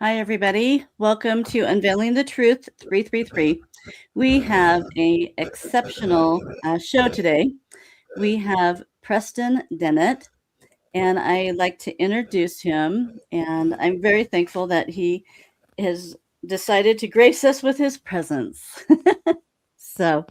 Hi, everybody. Welcome to Unveiling the Truth 333. We have an exceptional show today. We have Preston Dennett, and I'd like to introduce him. And I'm very thankful that he has decided to grace us with his presence. So,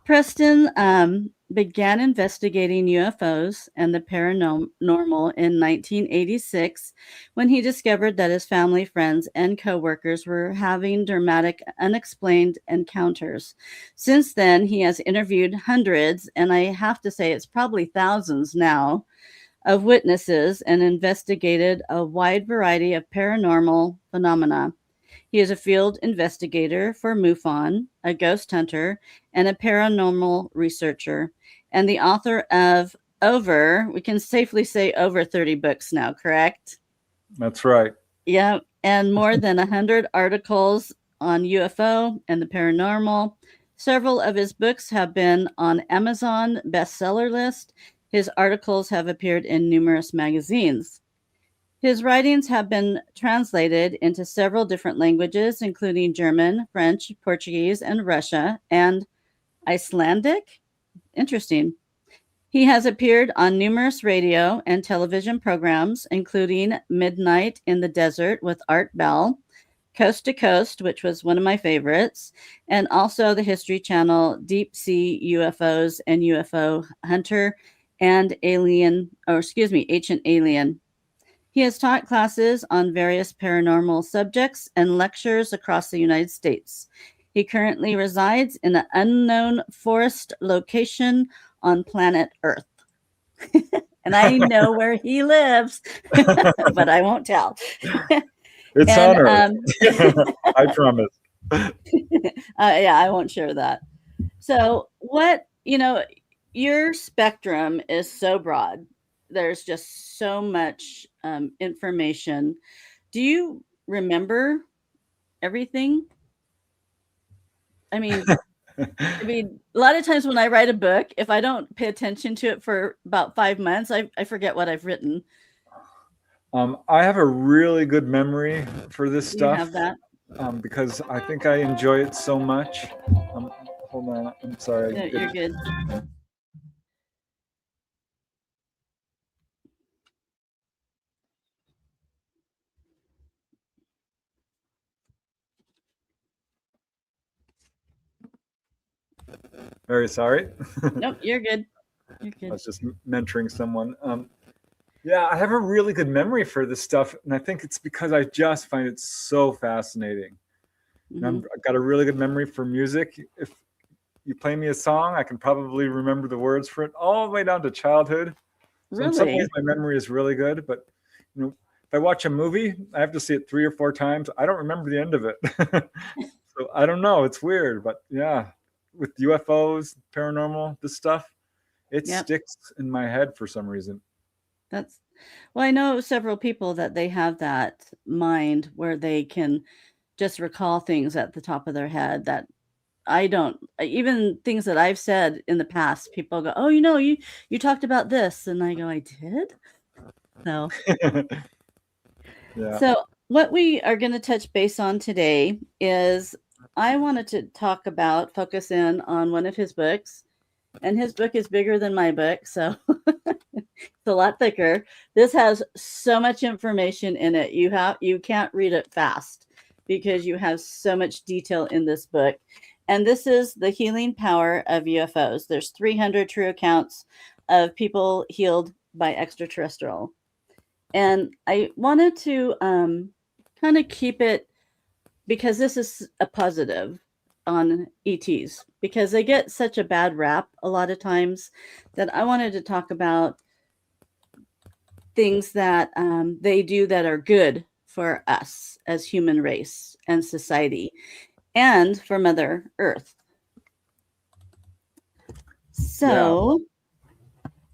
Preston began investigating UFOs and the paranormal in 1986 when he discovered that his family, friends, and coworkers were having dramatic, unexplained encounters. Since then, he has interviewed hundreds, and I have to say it's probably thousands now, of witnesses and investigated a wide variety of paranormal phenomena. He is a field investigator for MUFON, a ghost hunter, and a paranormal researcher, and the author of we can safely say over 30 books now, correct? That's right. Yeah, and more than 100 articles on UFO and the paranormal. Several of his books have been on Amazon bestseller list. His articles have appeared in numerous magazines. His writings have been translated into several different languages, including German, French, Portuguese, and Russia, and Icelandic. Interesting. He has appeared on numerous radio and television programs, including Midnight in the Desert with Art Bell, Coast to Coast, which was one of my favorites, and also the History Channel, Deep Sea UFOs and UFO Hunter, and Ancient Alien. He has taught classes on various paranormal subjects and lectures across the United States. He currently resides in an unknown forest location on planet Earth. And I know where he lives, but I won't tell. It's on Earth. I promise. Yeah, I won't share that. So your spectrum is so broad. There's just so much information. Do you remember everything? I mean, a lot of times when I write a book, if I don't pay attention to it for about 5 months, I forget what I've written. I have a really good memory for this stuff. You have that? Because I think I enjoy it so much. Hold on, I'm sorry. No, you're good. Very sorry. Nope, you're good. You're good. I was just mentoring someone. Yeah, I have a really good memory for this stuff, and I think it's because I just find it so fascinating. And I've got a really good memory for music. If you play me a song, I can probably remember the words for it all the way down to childhood. So in some ways, my memory is really good. But if I watch a movie, I have to see it 3 or 4 times. I don't remember the end of it. So I don't know. It's weird, but yeah, with UFOs, paranormal, this stuff, it sticks in my head for some reason. Well, I know several people that they have that mind where they can just recall things at the top of their head that I don't. Even things that I've said in the past, people go, "Oh, you talked about this," and I go, "I did." So, yeah. So what we are going to touch base on today is I wanted to focus in on one of his books, and his book is bigger than my book, so it's a lot thicker. This has so much information in it. You can't read it fast because you have so much detail in this book. And this is The Healing Power of UFOs. There's 300 true accounts of people healed by extraterrestrial. And I wanted to kind of keep it, because this is a positive on ETs, because they get such a bad rap a lot of times, that I wanted to talk about things that they do that are good for us as human race and society and for Mother Earth. So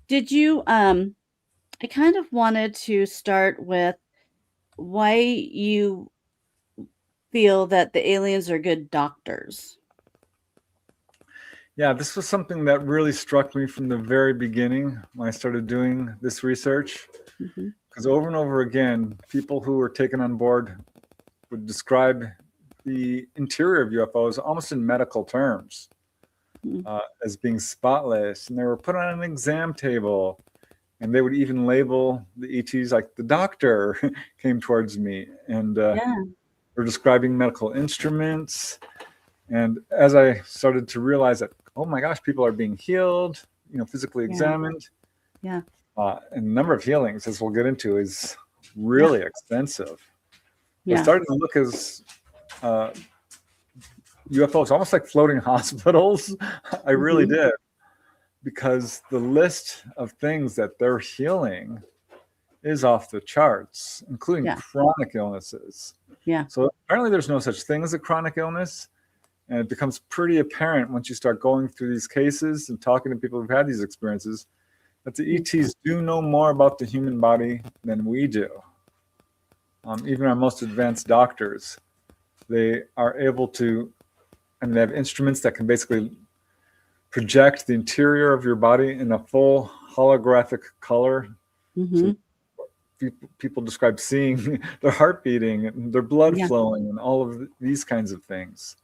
did you I kind of wanted to start with why you feel that the aliens are good doctors. Yeah, this was something that really struck me from the very beginning when I started doing this research. Because over and over again, people who were taken on board would describe the interior of UFOs almost in medical terms, as being spotless, and they were put on an exam table, and they would even label the ETs like the doctor came towards me, and they're describing medical instruments. And as I started to realize that, oh my gosh, people are being healed, physically examined. Yeah. And the number of healings, as we'll get into, is really extensive. Yeah. We're starting to look as UFOs, almost like floating hospitals. I really did, because the list of things that they're healing is off the charts, including chronic illnesses. Yeah. So apparently there's no such thing as a chronic illness. And it becomes pretty apparent once you start going through these cases and talking to people who've had these experiences that the ETs do know more about the human body than we do. Even our most advanced doctors, they are able to, they have instruments that can basically project the interior of your body in a full holographic color. So people describe seeing their heart beating and their blood flowing and all of these kinds of things.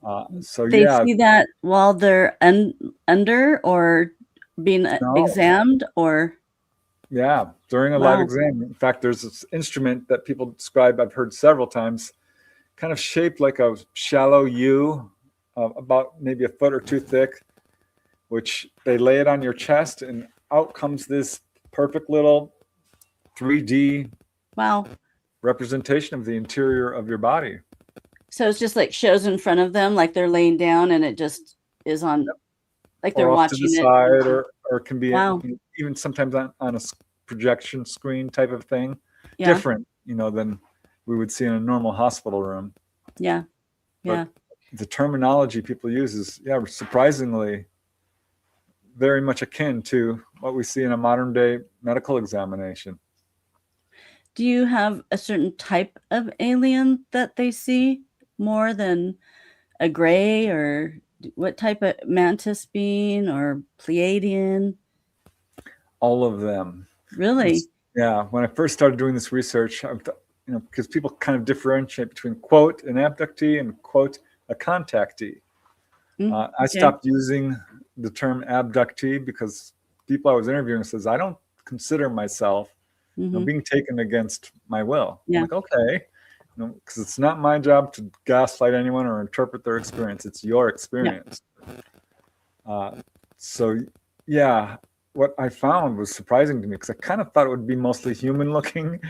They see that while they're under or being examined, or during a live exam. In fact, there's this instrument that people describe, I've heard several times, kind of shaped like a shallow U, about maybe a foot or two thick, which they lay it on your chest, and out comes this perfect little 3D representation of the interior of your body. So it's just like shows in front of them, like they're laying down, and it just is on, like they're watching it. Side, or can be even sometimes on a projection screen type of thing. Different, than we would see in a normal hospital room. But the terminology people use is, surprisingly very much akin to what we see in a modern day medical examination. Do you have a certain type of alien that they see more than a gray, or what type of mantis being or Pleiadian? All of them. Really? When I first started doing this research, because people kind of differentiate between quote an abductee and quote a contactee. I stopped using the term abductee because people I was interviewing says I don't consider myself being taken against my will. I'm like, okay, because it's not my job to gaslight anyone or interpret their experience. It's your experience. What I found was surprising to me, because I kind of thought it would be mostly human looking,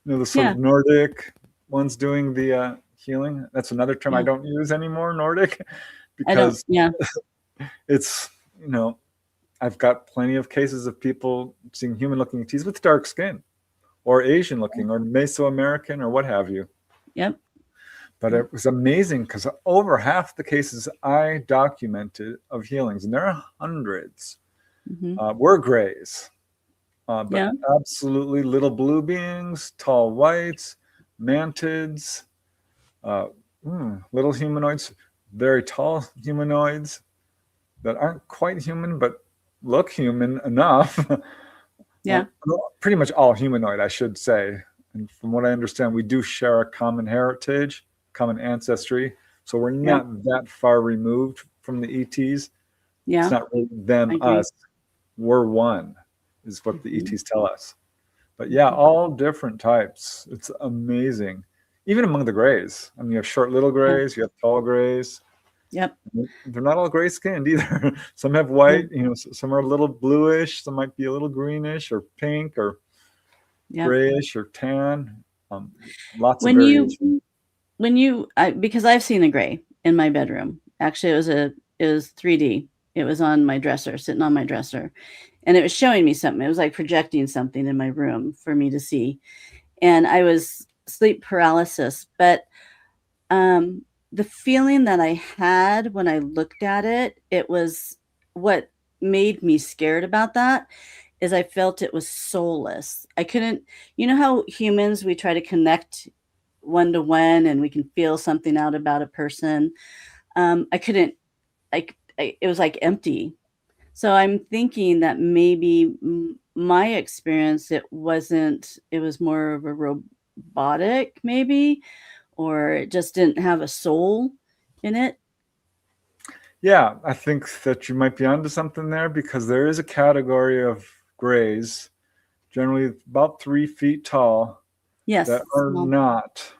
the sort of Nordic ones doing the healing. That's another term I don't use anymore, Nordic, because it's, I've got plenty of cases of people seeing human looking ETs with dark skin, or Asian looking, or Mesoamerican, or what have you. But it was amazing, because over half the cases I documented of healings, and there are hundreds, were grays. But absolutely little blue beings, tall whites, mantids, little humanoids, very tall humanoids that aren't quite human but look human enough. Pretty much all humanoid, I should say. And from what I understand, we do share a common heritage, common ancestry. So we're not that far removed from the ETs. It's not really them, us. We're one, is what the ETs tell us. But all different types. It's amazing. Even among the grays. I mean, you have short little grays, you have tall grays. They're not all gray skinned either. Some have white, some are a little bluish, some might be a little greenish or pink or grayish or tan. Lots of variation. Because I've seen a gray in my bedroom. Actually, it was 3D. It was on my dresser, sitting on my dresser, and it was showing me something. It was like projecting something in my room for me to see. And I was sleep paralysis, but the feeling that I had when I looked at it, it was what made me scared about that is I felt it was soulless. I couldn't, how humans, we try to connect one to one and we can feel something out about a person. I couldn't, it was like empty. So I'm thinking that maybe my experience, it was more of a robotic maybe, or it just didn't have a soul in it? Yeah, I think that you might be onto something there, because there is a category of grays, generally about 3 feet tall, Yes. that are Small. not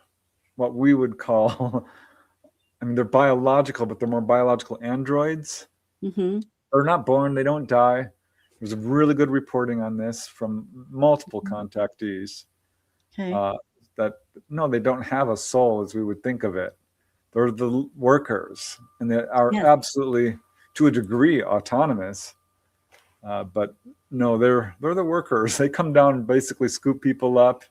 what we would call, I mean, they're biological, but they're more biological androids. Mm-hmm. They're not born, they don't die. There's a really good reporting on this from multiple contactees, Okay. uh, that no, they don't have a soul as we would think of it. They're the workers, and they are Yes. absolutely, to a degree, autonomous. But no, they're the workers. They come down and basically scoop people up,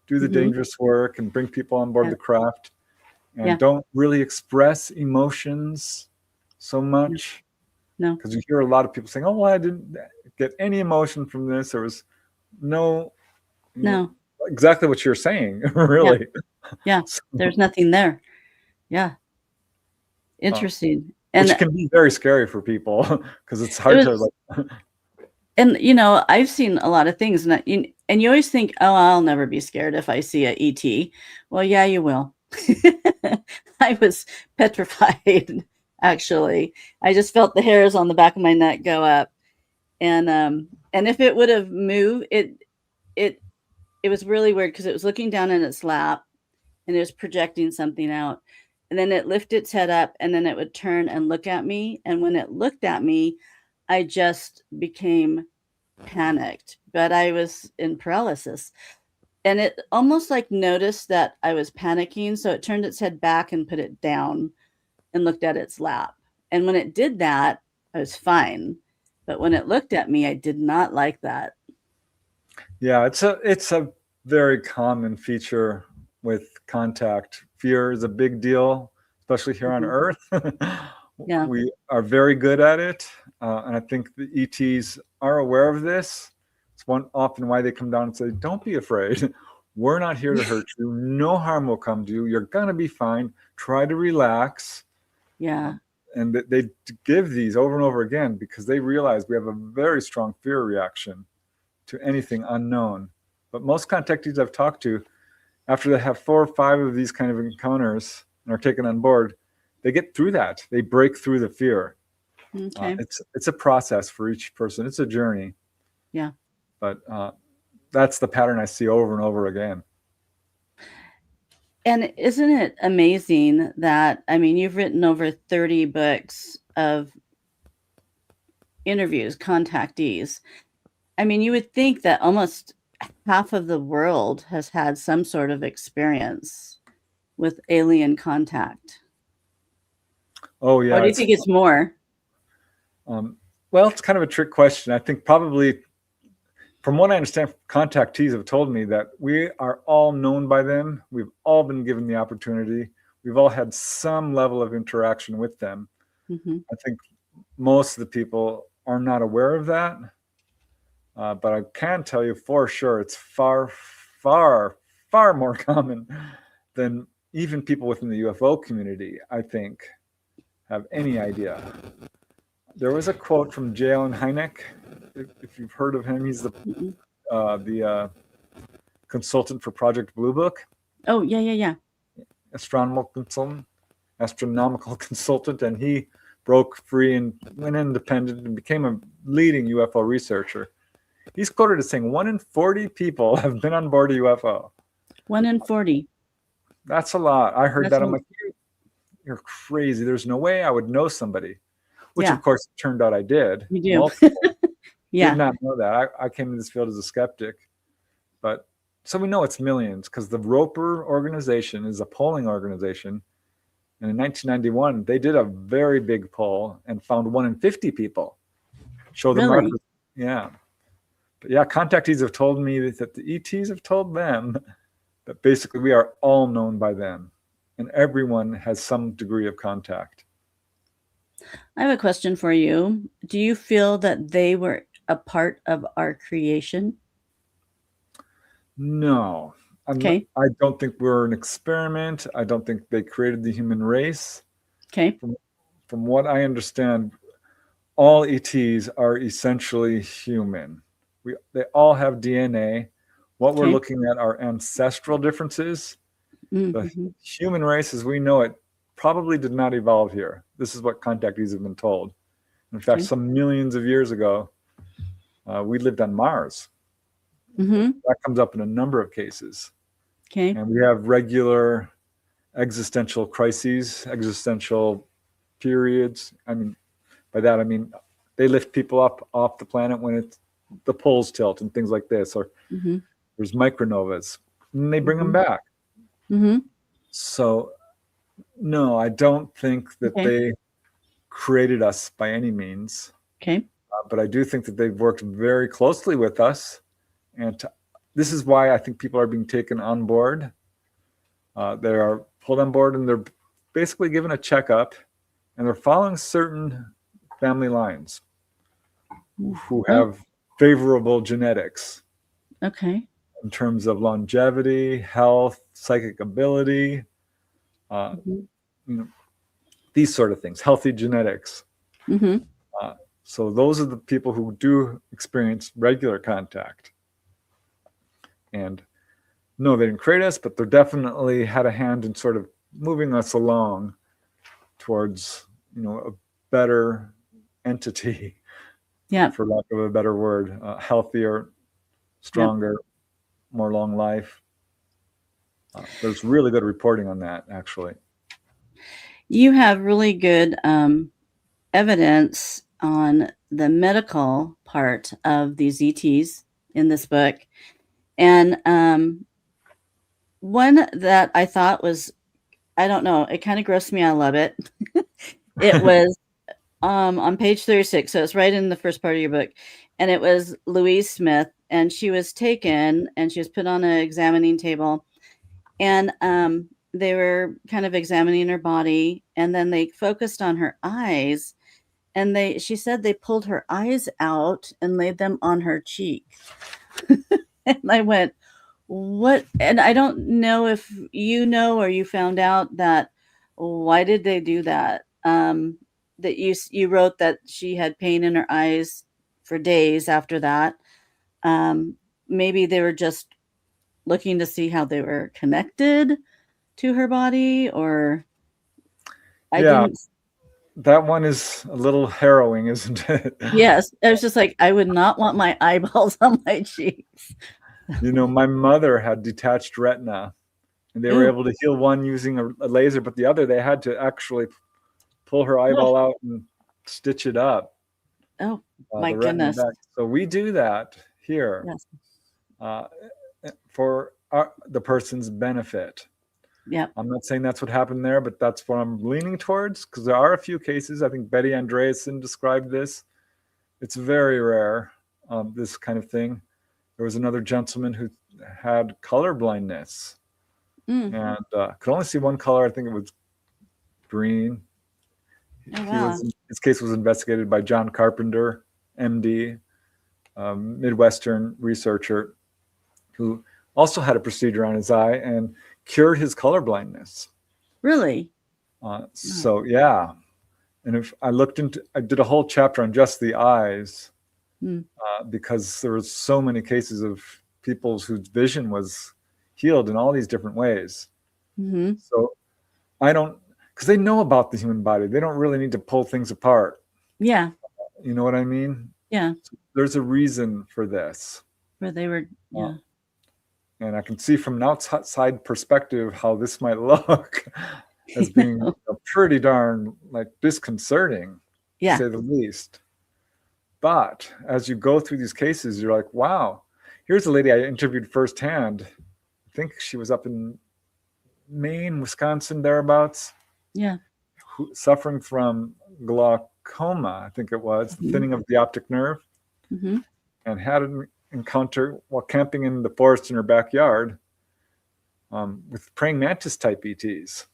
do the Mm-hmm. dangerous work, and bring people on board Yeah. the craft, and Yeah. don't really express emotions so No. much. No. Because you hear a lot of people saying, "Oh, well, I didn't get any emotion from this. There was no, No. exactly what you're saying, Yeah. really." Yeah. So, There's nothing there. Yeah. uh, Interesting. which And can be very scary for people, because it's it hard to was, like. and I've seen a lot of things, and you always think, oh, I'll never be scared if I see a ET. Well, yeah, you will. I was petrified, actually. I just felt the hairs on the back of my neck go up, and if it would have moved, it was really weird, because it was looking down in its lap, and it was projecting something out, and then it lifted its head up, and then it would turn and look at me, and when it looked at me, I just became panicked, but I was in paralysis. And it almost like noticed that I was panicking. So it turned its head back and put it down and looked at its lap. And when it did that, I was fine. But when it looked at me, I did not like that. Yeah, it's a very common feature with contact. Fear is a big deal, especially here on Mhm. Earth. Yeah. We are very good at it, and I think the ETs are aware of this. It's often why they come down and say, "Don't be afraid. We're not here to hurt you. No harm will come to you. You're gonna be fine. Try to relax." Yeah. And they give these over and over again, because they realize we have a very strong fear reaction to anything unknown. But most contactees I've talked to, after they have 4 or 5 of these kind of encounters and are taken on board, they get through that. They break through the fear. Okay. It's a process for each person. It's a journey. Yeah. But that's the pattern I see over and over again. And isn't it amazing that, I mean, you've written over 30 books of interviews, contactees. I mean, you would think that almost half of the world has had some sort of experience with alien contact. Oh, Or yeah. do you think it's more? Well, it's kind of a trick question. I think probably, from what I understand, contactees have told me that we are all known by them. We've all been given the opportunity. We've all had some level of interaction with them. Mm-hmm. I think most of the people are not aware of that. But I can tell you for sure, it's far, far, far more common than even people within the UFO community, I think, have any idea. There was a quote from J. Allen Hynek, if you've heard of him. He's the consultant for Project Blue Book, Oh, yeah. astronomical consultant, and he broke free and went independent and became a leading UFO researcher. He's quoted as saying 1 in 40 people have been on board a UFO. 1 in 40. That's a lot. I heard That's that. I'm like, you're crazy. There's no way I would know somebody. Which, Yeah, of course, it turned out I did. you do. Multiple. Did Yeah. not know that. I came to this field as a skeptic. But so we know it's millions, because the Roper organization is a polling organization. And in 1991, they did a very big poll and found 1 in 50 people show the Really? markers. Yeah. But yeah, contactees have told me that the ETs have told them that basically we are all known by them, and everyone has some degree of contact. I have a question for you. Do you feel that they were a part of our creation? No, Okay. I don't think we're an experiment. I don't think they created the human race. Okay. From what I understand, all ETs are essentially human. They all have DNA. What we're Okay. looking at are ancestral differences, The human race as we know it probably did not evolve here. This is what contactees have been told. In fact, some millions of years ago, we lived on Mars. That comes up in a number of cases. And we have regular existential crises, existential periods. I mean, by that I mean they lift people up off the planet when the poles tilt and things like this, or there's micronovas, and they bring them back. So, no, I don't think that they created us by any means. But I do think that they've worked very closely with us, and this is why I think people are being taken on board. They are pulled on board, and they're basically given a checkup, and they're following certain family lines who have favorable genetics. In terms of longevity, health, psychic ability, these sort of things, healthy genetics. So those are the people who do experience regular contact. And no, they didn't create us, but they definitely had a hand in sort of moving us along towards, a better entity, for lack of a better word, healthier, stronger, more long life. There's really good reporting on that, actually. You have really good evidence on the medical part of these ETs in this book. And one that I thought was, I don't know, it kind of grossed me out a little bit. It was on page 36, so it's right in the first part of your book. And it was Louise Smith, and she was taken and she was put on an examining table. And they were kind of examining her body, and then they focused on her eyes, and she said they pulled her eyes out and laid them on her cheek. And I went, what? And I don't know if you know or you found out that why did they do that? That you wrote that she had pain in her eyes for days after that. Maybe they were just looking to see how they were connected to her body, or that one is a little harrowing, isn't it? Yes, I was just like, I would not want my eyeballs on my cheeks. My mother had detached retina, and they were able to heal one using a laser, but the other they had to actually pull her eyeball out and stitch it up. Oh my goodness! So we do that here for the person's benefit. I'm not saying that's what happened there, but that's what I'm leaning towards, because there are a few cases. I think Betty Andreasen described this. It's very rare, this kind of thing. There was another gentleman who had color blindness and could only see one color. I think it was green. His case was investigated by John Carpenter, MD, Midwestern researcher, who also had a procedure on his eye and cured his color blindness. Really? So yeah. And if I I did a whole chapter on just the eyes, because there was so many cases of people whose vision was healed in all these different ways. So because they know about the human body, they don't really need to pull things apart. Yeah. You know what I mean? Yeah. So there's a reason for this. Where they were, and I can see from an outside perspective how this might look as being pretty darn disconcerting, to say the least. But as you go through these cases, you're like, wow, here's a lady I interviewed firsthand. I think she was up in Maine, Wisconsin, thereabouts. Suffering from glaucoma, I think it was, the thinning of the optic nerve, and had an encounter while camping in the forest in her backyard with praying mantis type ETs.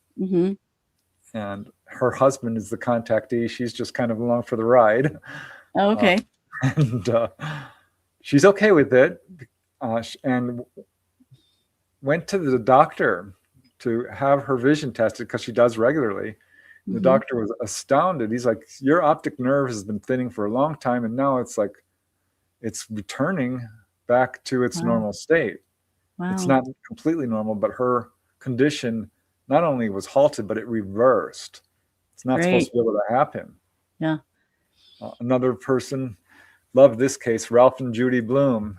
And her husband is the contactee. She's just kind of along for the ride. Oh, okay. And she's okay with it, and went to the doctor to have her vision tested, because she does regularly. The doctor was astounded. He's like, your optic nerve has been thinning for a long time, and now it's returning back to its normal state. It's not completely normal, but her condition not only was halted, but it reversed. It's not supposed Great. to be able to happen. Yeah. Another person loved this case. Ralph and Judy Bloom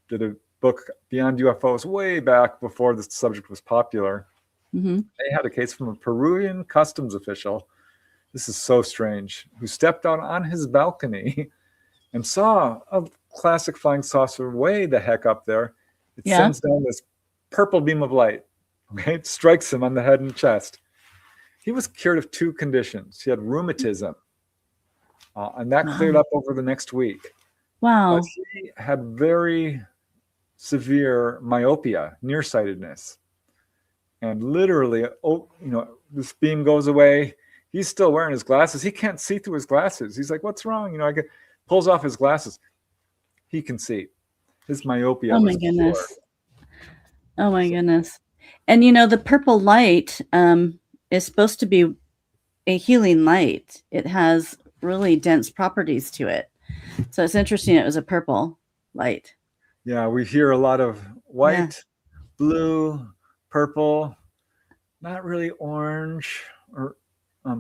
did a book, Beyond UFOs, way back before the subject was popular. Mm-hmm. They had a case from a Peruvian customs official. This is so strange, who stepped out on his balcony and saw a classic flying saucer way the heck up there. It Yeah. sends down this purple beam of light. Okay, it strikes him on the head and chest. He was cured of 2 conditions. He had rheumatism, and that cleared up over the next week. Wow. But he had very severe myopia, nearsightedness. And literally, this beam goes away. He's still wearing his glasses. He can't see through his glasses. He's like, what's wrong? Pulls off his glasses. He can see. His myopia. Oh my goodness. Oh my goodness. And the purple light is supposed to be a healing light. It has really dense properties to it. So it's interesting it was a purple light. Yeah, we hear a lot of white, blue, purple, not really orange, or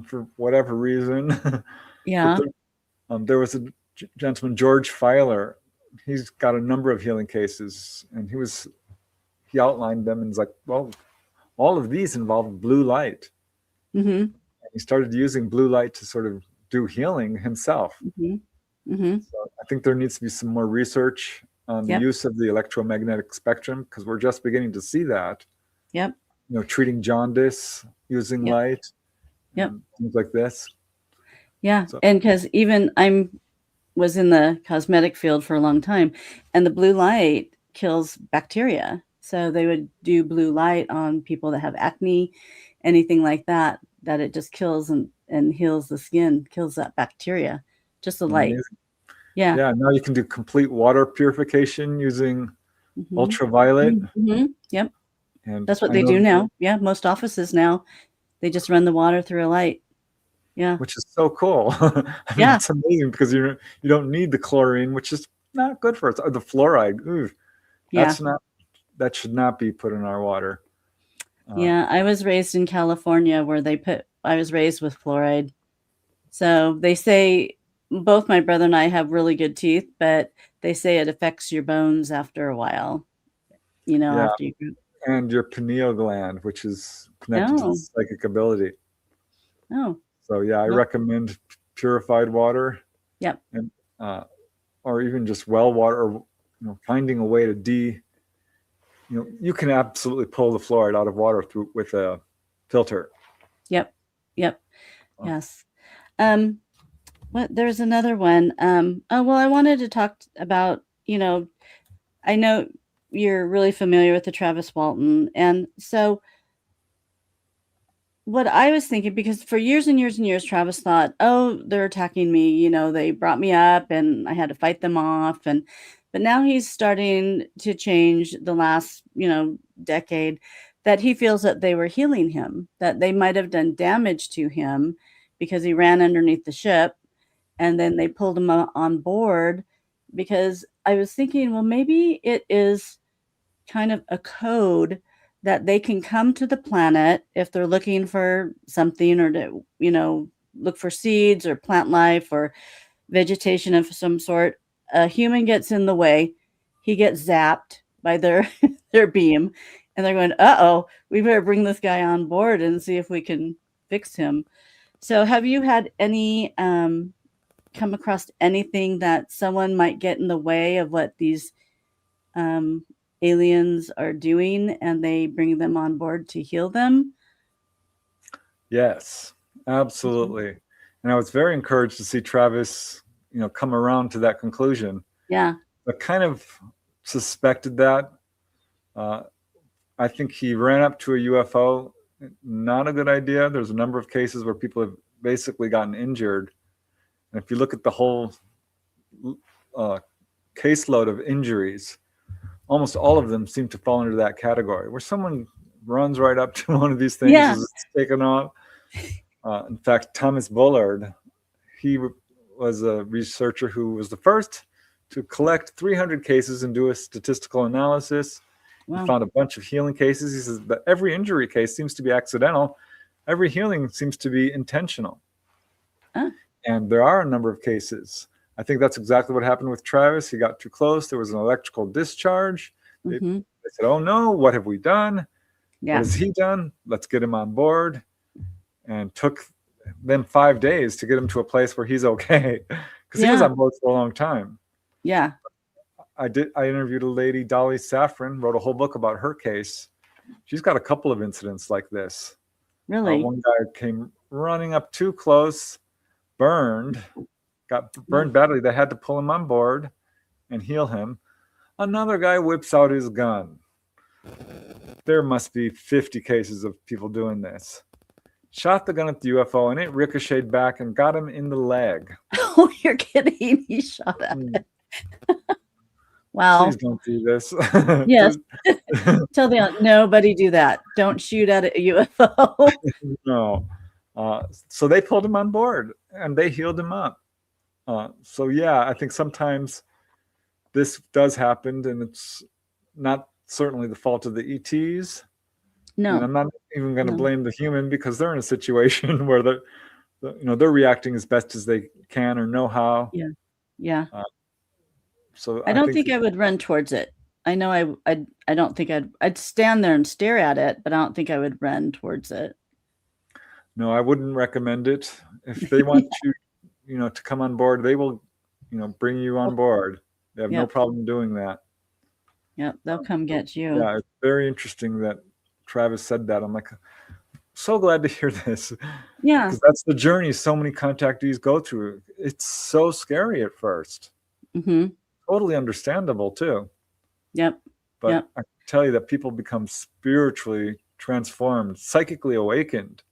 for whatever reason. Yeah. There was a gentleman, George Filer. He's got a number of healing cases, and he outlined them and was like, well, all of these involve blue light. Mm-hmm. And he started using blue light to sort of do healing himself. Mm-hmm. Mm-hmm. So I think there needs to be some more research on the use of the electromagnetic spectrum, because we're just beginning to see that. Yep. Treating jaundice using light. Yep. Things like this. Yeah. So. And because even was in the cosmetic field for a long time, and the blue light kills bacteria. So they would do blue light on people that have acne, anything like that it just kills and heals the skin, kills that bacteria. Just the light. Amazing. Yeah. Yeah. Now you can do complete water purification using ultraviolet. Mm-hmm. Yep. And that's what they do now. Yeah. Most offices now, they just run the water through a light. Yeah. Which is so cool. It's amazing, because you don't need the chlorine, which is not good for us. Or the fluoride. Ooh, that should not be put in our water. Yeah. I was raised in California where I was raised with fluoride. So they say both my brother and I have really good teeth, but they say it affects your bones after a while, after you grew. And your pineal gland, which is connected to psychic ability. Oh. So I recommend purified water. Yep. And or even just well water, or finding a way to you can absolutely pull the fluoride out of water with a filter. Yep. Yes. There's another one. I wanted to talk about, I know you're really familiar with the Travis Walton. And so what I was thinking, because for years and years and years, Travis thought, oh, they're attacking me. They brought me up and I had to fight them off. But now he's starting to change the last, decade, that he feels that they were healing him, that they might have done damage to him because he ran underneath the ship. And then they pulled him on board, because I was thinking, well, maybe it is kind of a code that they can come to the planet if they're looking for something, or to, look for seeds or plant life or vegetation of some sort. A human gets in the way. He gets zapped by their beam, and they're going, uh-oh, we better bring this guy on board and see if we can fix him. So have you had any come across anything that someone might get in the way of what these aliens are doing, and they bring them on board to heal them? Yes, absolutely. And I was very encouraged to see Travis, come around to that conclusion. Yeah. I kind of suspected that. I think he ran up to a UFO. Not a good idea. There's a number of cases where people have basically gotten injured. And if you look at the whole caseload of injuries, almost all of them seem to fall into that category, where someone runs right up to one of these things as it's taken off. In fact, Thomas Bullard, he was a researcher who was the first to collect 300 cases and do a statistical analysis. He Wow. found a bunch of healing cases. He says, but every injury case seems to be accidental. Every healing seems to be intentional. Ah. And there are a number of cases. I think that's exactly what happened with Travis. He got too close. There was an electrical discharge. They said, oh no, what have we done? Yeah. What has he done? Let's get him on board. And took them 5 days to get him to a place where he's okay. Because he was on board for a long time. Yeah. I interviewed a lady, Dolly Safran, wrote a whole book about her case. She's got a couple of incidents like this. Really? One guy came running up too close, got burned badly. They had to pull him on board and heal him. Another guy whips out his gun. There must be 50 cases of people doing this. Shot the gun at the UFO and it ricocheted back and got him in the leg. Oh, you're kidding. He shot at it. Wow. Please don't do this. Yes. Tell the nobody do that. Don't shoot at a UFO. No. So they pulled him on board and they healed him up. So yeah, I think sometimes this does happen, and it's not certainly the fault of the ETs. No. And I'm not even going to blame the human, because they're in a situation where they're reacting as best as they can or know how. Yeah. Yeah. So I don't think I would run towards it. I know I don't think I'd stand there and stare at it, but I don't think I would run towards it. No, I wouldn't recommend it. If they want you, to come on board, they will, bring you on board. They have no problem doing that. Yep, they'll come get you. Yeah, it's very interesting that Travis said that. I'm like, so glad to hear this. Yeah. Because that's the journey so many contactees go through. It's so scary at first. Mm-hmm. Totally understandable too. Yep. But I can tell you that people become spiritually transformed, psychically awakened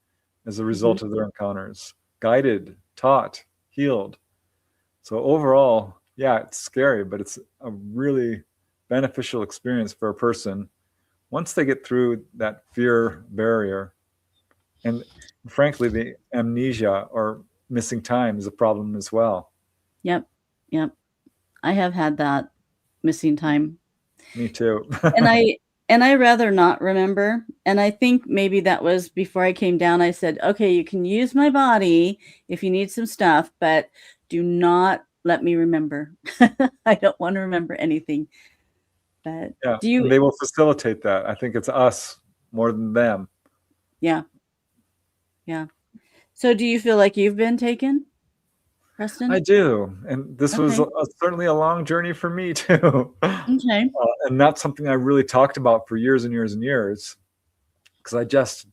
as a result of their encounters, guided, taught, healed. So overall, yeah, it's scary, but it's a really beneficial experience for a person once they get through that fear barrier. And frankly, the amnesia or missing time is a problem as well. Yep. I have had that missing time. Me too. and I rather not remember. And I think maybe that was before I came down. I said, okay, you can use my body if you need some stuff, but do not let me remember. I don't want to remember anything. But they will facilitate that. I think it's us more than them. Yeah. So do you feel like you've been taken, Preston? I do. And this was certainly a long journey for me too. Okay. And not something I really talked about for years and years and years, because I just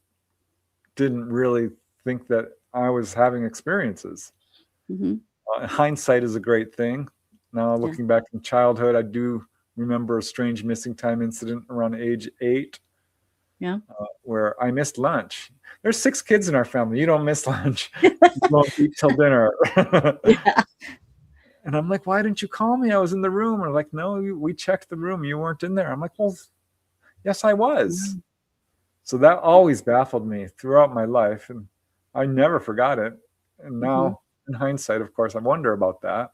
didn't really think that I was having experiences. Hindsight is a great thing. Now looking back in childhood, I do remember a strange missing time incident around age 8. Where I missed lunch. There's 6 kids in our family. You don't miss lunch. You won't eat till dinner. And I'm like, why didn't you call me? I was in the room. Or like, no, we checked the room. You weren't in there. I'm like, well, yes, I was. So that always baffled me throughout my life. And I never forgot it. And now in hindsight, of course, I wonder about that.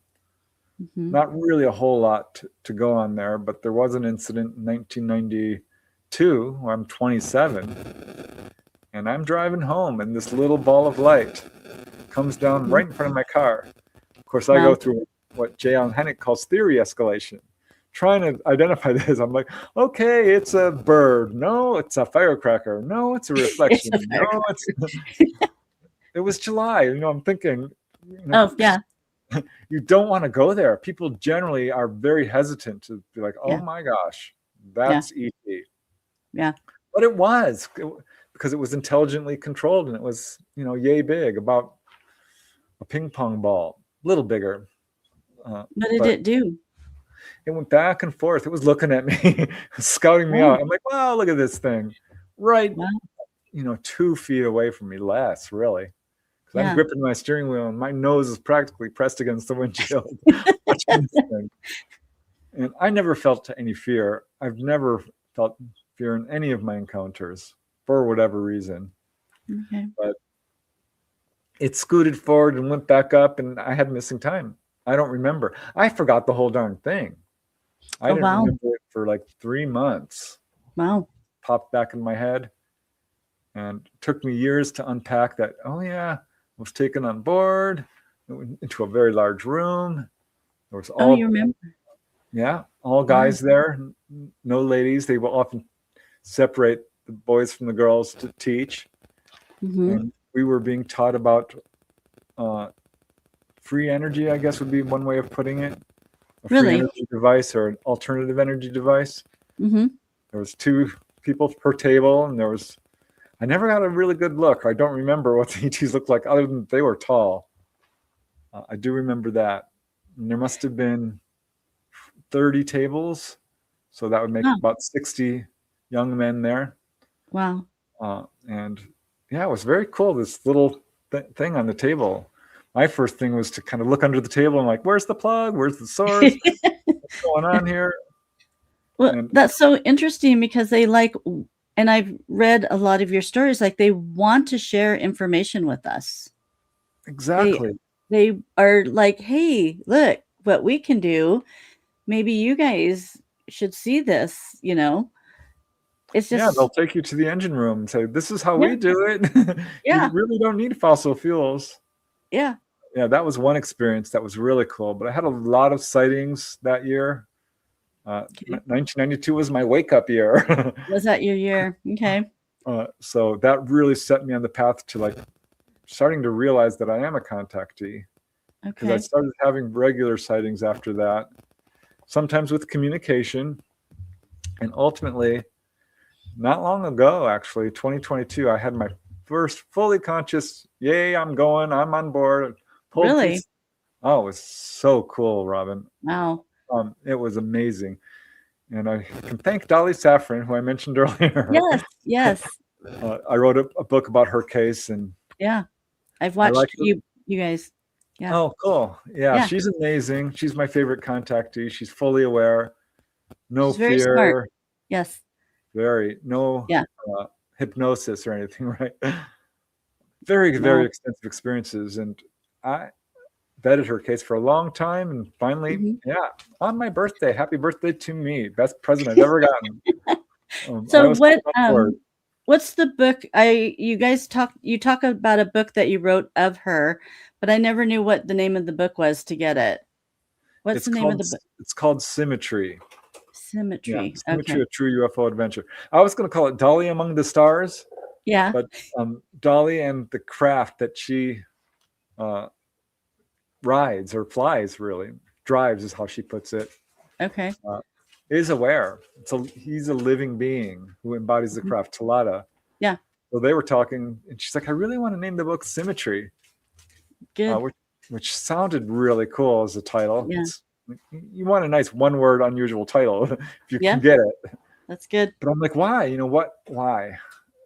Not really a whole lot to go on there, but there was an incident in 1992 where I'm 27 and I'm driving home and this little ball of light comes down right in front of my car. Of course, I go through what J. Allen Hynek calls theory escalation, trying to identify this. I'm like, okay, it's a bird. No, it's a firecracker. No, it's a reflection. It was July. I'm thinking, you don't want to go there. People generally are very hesitant to be like, oh my gosh, that's ET. Yeah. But it was, because it was intelligently controlled, and it was, yay big, about a ping pong ball, a little bigger. What did it do? It went back and forth. It was looking at me, scouting me out. I'm like, wow, look at this thing. Right, 2 feet away from me, less, really. I'm gripping my steering wheel and my nose is practically pressed against the windshield. Watching this thing. And I never felt any fear. I've never felt fear in any of my encounters for whatever reason. But it scooted forward and went back up, and I had missing time. I don't remember. I forgot the whole darn thing. I didn't remember it for like 3 months. Wow. popped back in my head. And it took me years to unpack that. Oh, yeah, I was taken on board into a very large room. There was Oh, you remember? all guys there, no ladies. They will often separate the boys from the girls to teach. And we were being taught about free energy, I guess would be one way of putting it. A free energy device or an alternative energy device. There was 2 people per table, and I never got a really good look. I don't remember what the ETs looked like other than they were tall. I do remember that. And there must have been 30 tables. So that would make about 60 young men there. Wow. And yeah, it was very cool. This little thing on the table. My first thing was to kind of look under the table and like, where's the plug? Where's the source? What's going on here? Well, that's so interesting because they and I've read a lot of your stories, like they want to share information with us. Exactly. They are like, hey, look what we can do. Maybe you guys should see this, It's just they'll take you to the engine room and say, this is how we do it. You really don't need fossil fuels. Yeah, that was one experience that was really cool. But I had a lot of sightings that year. 1992 was my wake-up year. Was that your year? Okay. So that really set me on the path to like starting to realize that I am a contactee. Because I started having regular sightings after that, sometimes with communication. And ultimately, not long ago, actually, 2022, I had my first fully conscious, yay, I'm on board. Really? Oh, it was so cool, Robin. Wow. It was amazing. And I can thank Dolly Safran, who I mentioned earlier. Yes. I wrote a book about her case. And yeah, I've watched you guys. Yeah. Oh, cool. Yeah, she's amazing. She's my favorite contactee. She's fully aware. No She's very fear. smart. Yes. No hypnosis or anything, right? Very, very extensive experiences. And I vetted her case for a long time. And finally, on my birthday, happy birthday to me. Best present I've ever gotten. So what's the book? You talk about a book that you wrote of her, but I never knew what the name of the book was to get it. What's the name of the book? It's called Symmetry. Symmetry. Symmetry, a true UFO adventure. I was going to call it Dolly Among the Stars. Yeah. But Dolly and the craft that she rides or flies, really drives, is how she puts it. Okay. Is aware. He's a living being who embodies the craft, Talata. Yeah. So they were talking, and she's like, I really want to name the book Symmetry. Good. Which sounded really cool as a title. Yeah. You want a nice one-word unusual title if you can get it. That's good. But I'm like, why? Why?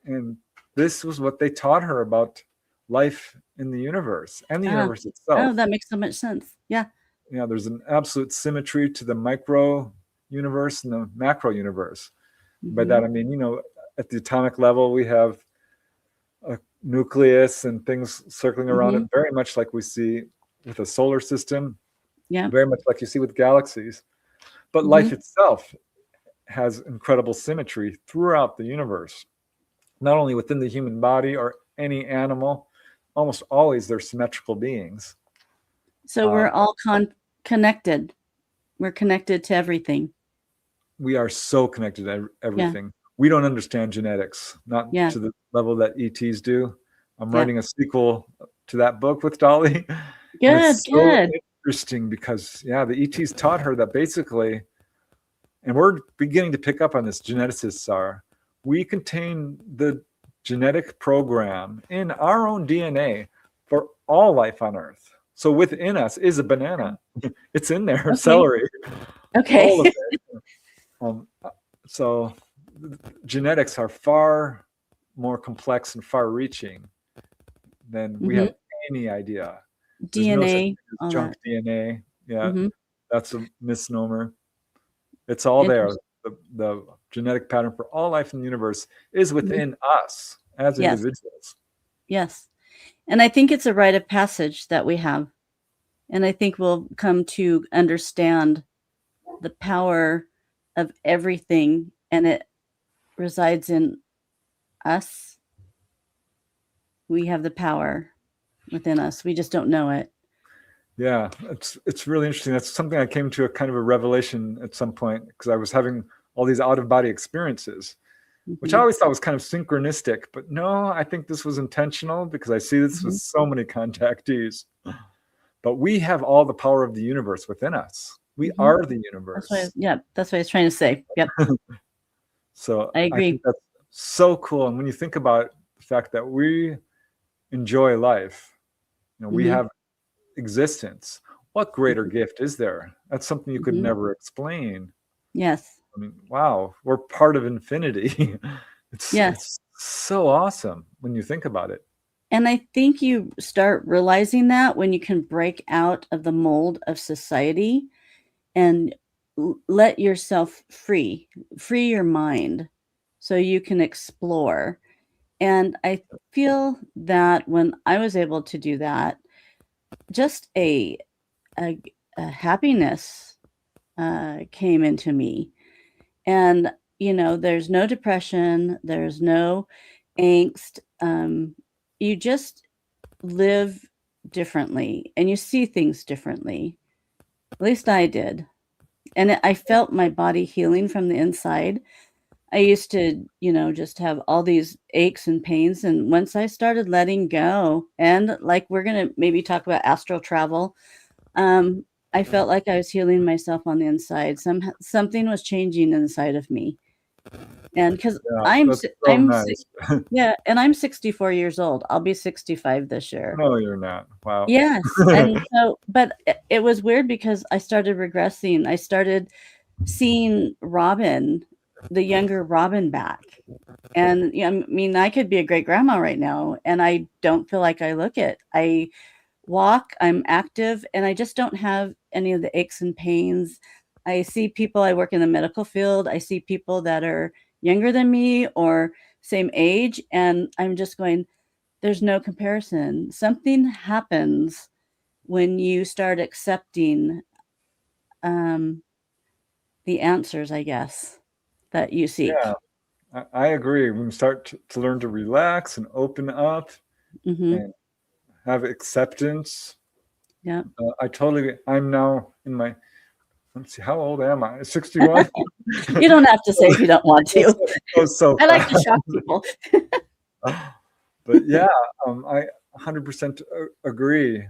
And this was what they taught her about life in the universe and the universe itself. Oh, that makes so much sense. Yeah. Yeah, there's an absolute symmetry to the micro universe and the macro universe. By that, I mean, at the atomic level, we have a nucleus and things circling around it, very much like we see with a solar system. Yeah. Very much like you see with galaxies. But life itself has incredible symmetry throughout the universe, not only within the human body or any animal. Almost always they're symmetrical beings. So we're all connected. We're connected to everything. We are so connected to everything. Yeah. We don't understand genetics, not to the level that ETs do. I'm writing a sequel to that book with Dolly. Good. Interesting because the ETs taught her that basically, and we're beginning to pick up on this, geneticists are, we contain the genetic program in our own DNA for all life on Earth. So within us is a banana. It's in there, celery. Okay. All of it. So genetics are far more complex and far reaching than we have any idea. DNA. No junk DNA. Yeah, that's a misnomer. It's all there. The genetic pattern for all life in the universe is within us as individuals. Yes. And I think it's a rite of passage that we have. And I think we'll come to understand the power of everything. And resides in us. We have the power within us. We just don't know it. Yeah, it's really interesting. That's something I came to a kind of a revelation at some point, because I was having all these out-of-body experiences, which I always thought was kind of synchronistic. But no, I think this was intentional, because I see this with so many contactees. But we have all the power of the universe within us. We are the universe. That's what I was trying to say. Yep. So I agree. I think that's so cool. And when you think about the fact that we enjoy life, we have existence, what greater gift is there? That's something you could never explain. Yes. I mean, wow, we're part of infinity. It's so awesome when you think about it. And I think you start realizing that when you can break out of the mold of society and let yourself free your mind so you can explore. And I feel that when I was able to do that, just a happiness came into me. And, there's no depression, there's no angst. You just live differently and you see things differently. At least I did. And I felt my body healing from the inside. I used to, just have all these aches and pains. And once I started letting go, and like we're going to maybe talk about astral travel, I felt like I was healing myself on the inside. Something was changing inside of me. And because I'm nice. and I'm 64 years old. I'll be 65 this year. No, you're not. Wow. Yes. And so, but it was weird because I started regressing. I started seeing Robin, the younger Robin, back. And I mean, I could be a great grandma right now, and I don't feel like I look it. I walk, I'm active, and I just don't have any of the aches and pains. I see people, I work in the medical field. I see people that are younger than me or same age, and I'm just going, there's no comparison. Something happens when you start accepting the answers, I guess, that you seek. Yeah, I agree. When you start to learn to relax and open up and have acceptance. Yeah. I'm now in my, let's see, how old am I? 61? You don't have to say if you don't want to. So I like to shock people. But yeah, I 100% agree.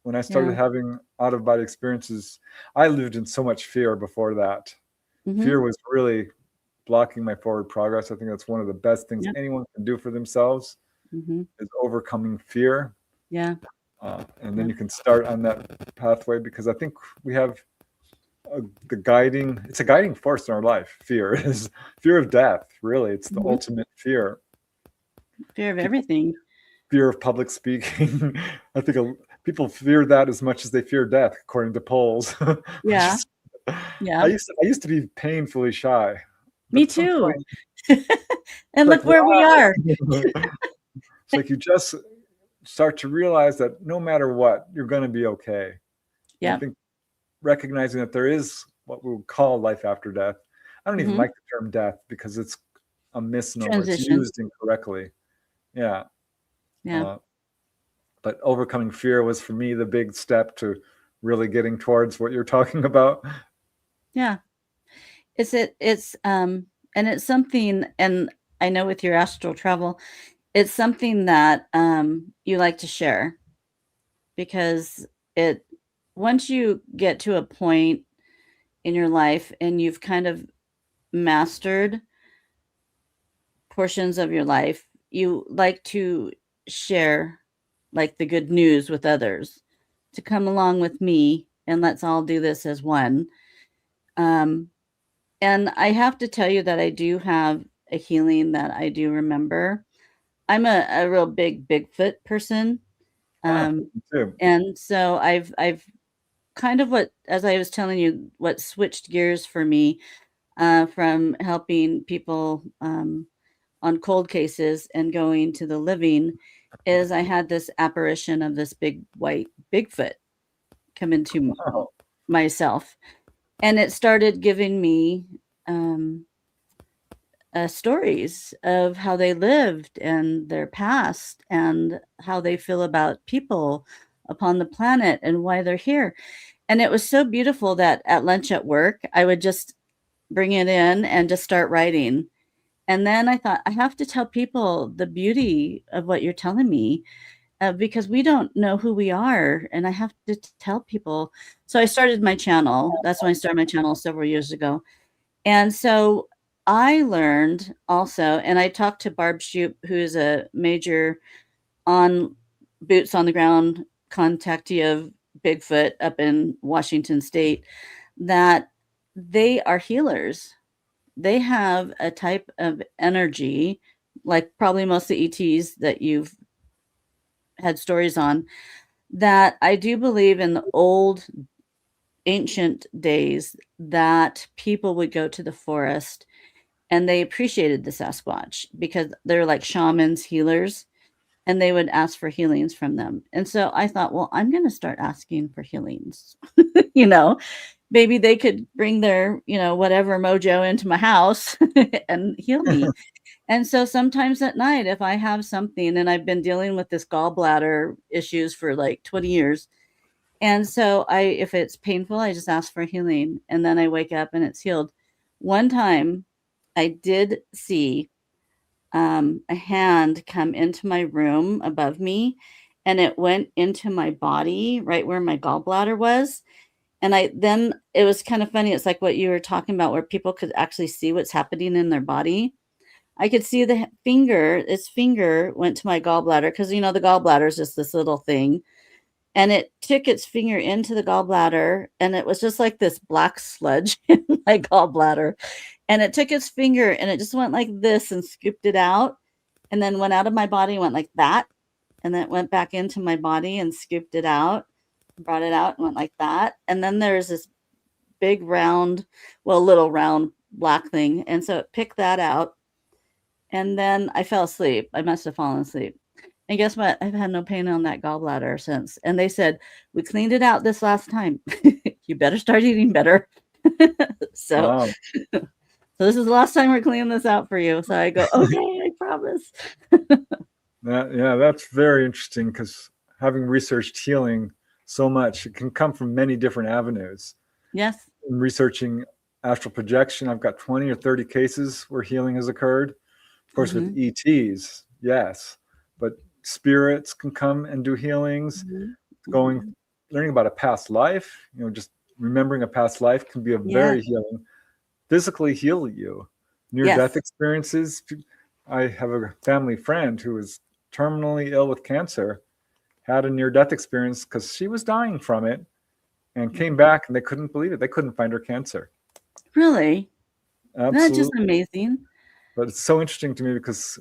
When I started having out-of-body experiences, I lived in so much fear before that. Fear was really blocking my forward progress. I think that's one of the best things anyone can do for themselves is overcoming fear. Yeah. And then you can start on that pathway, because I think we have it's a guiding force in our life. Fear is fear of death. Really, it's the ultimate fear. Fear of everything. Fear of public speaking. I think people fear that as much as they fear death, according to polls. Yeah. I used to be painfully shy. Me too. And look where we are. It's like you just start to realize that no matter what, you're going to be okay. Yeah. I think recognizing that there is what we would call life after death. I don't even like the term death because it's a misnomer. Transition. It's used incorrectly. Yeah. Yeah. But overcoming fear was for me the big step to really getting towards what you're talking about. Yeah. And it's something, and I know with your astral travel, it's something that you like to share, because once you get to a point in your life and you've kind of mastered portions of your life, you like to share like the good news with others, to come along with me and let's all do this as one. And I have to tell you that I do have a healing that I do remember. I'm a real big Bigfoot person. Me too. And so I've kind of, as I was telling you, what switched gears for me from helping people on cold cases and going to the living is I had this apparition of this big white Bigfoot come into myself. And it started giving me stories of how they lived and their past and how they feel about people upon the planet and why they're here. And it was so beautiful that at lunch at work, I would just bring it in and just start writing. And then I thought, I have to tell people the beauty of what you're telling me, because we don't know who we are. And I have to tell people. So I started my channel. That's when I started my channel several years ago. And so I learned also, and I talked to Barb Shoup, who is a major on boots on the ground contactee of Bigfoot up in Washington State, that they are healers. They have a type of energy, like probably most of the ETs that you've had stories on, that I do believe in the old ancient days that people would go to the forest and they appreciated the Sasquatch because they're like shamans, healers, and they would ask for healings from them. And so I thought, well, I'm going to start asking for healings. you know, maybe they could bring their, whatever mojo into my house and heal me. And so sometimes at night, if I have something, and I've been dealing with this gallbladder issues for like 20 years. And so if it's painful, I just ask for healing, and then I wake up and it's healed. One time I did see a hand come into my room above me, and it went into my body right where my gallbladder was. And then it was kind of funny. It's like what you were talking about, where people could actually see what's happening in their body. I could see its finger went to my gallbladder, because, the gallbladder is just this little thing. And it took its finger into the gallbladder, and it was just like this black sludge in my gallbladder. And it took its finger and it just went like this and scooped it out, and then went out of my body, went like that. And then it went back into my body and scooped it out, brought it out and went like that. And then there's this big little round black thing. And so it picked that out. And then I fell asleep. I must have fallen asleep. And guess what? I've had no pain on that gallbladder since. And they said, we cleaned it out this last time. You better start eating better. So, Wow. so this is the last time we're cleaning this out for you. So I go, okay, I promise. That's very interesting, because having researched healing so much, it can come from many different avenues. Yes. In researching astral projection, I've got 20 or 30 cases where healing has occurred. Of course, with ETs, yes, but spirits can come and do healings. Learning about a past life, just remembering a past life can be a very healing, physically heal you. Near-death experiences. I have a family friend who was terminally ill with cancer, had a near-death experience because she was dying from it, and came back, and they couldn't believe it. They couldn't find her cancer. Really? Absolutely. That's just amazing. But it's so interesting to me because,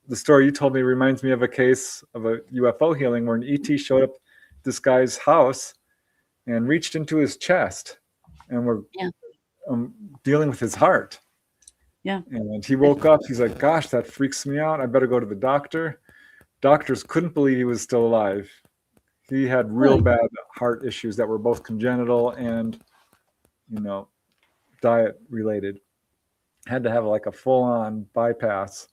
the story you told me reminds me of a case of a UFO healing where an ET showed up at this guy's house and reached into his chest, and were dealing with his heart. Yeah. And he woke up. He's like, gosh, that freaks me out. I better go to the doctor. Doctors couldn't believe he was still alive. He had real bad heart issues that were both congenital and, diet related. Had to have like a full-on bypass.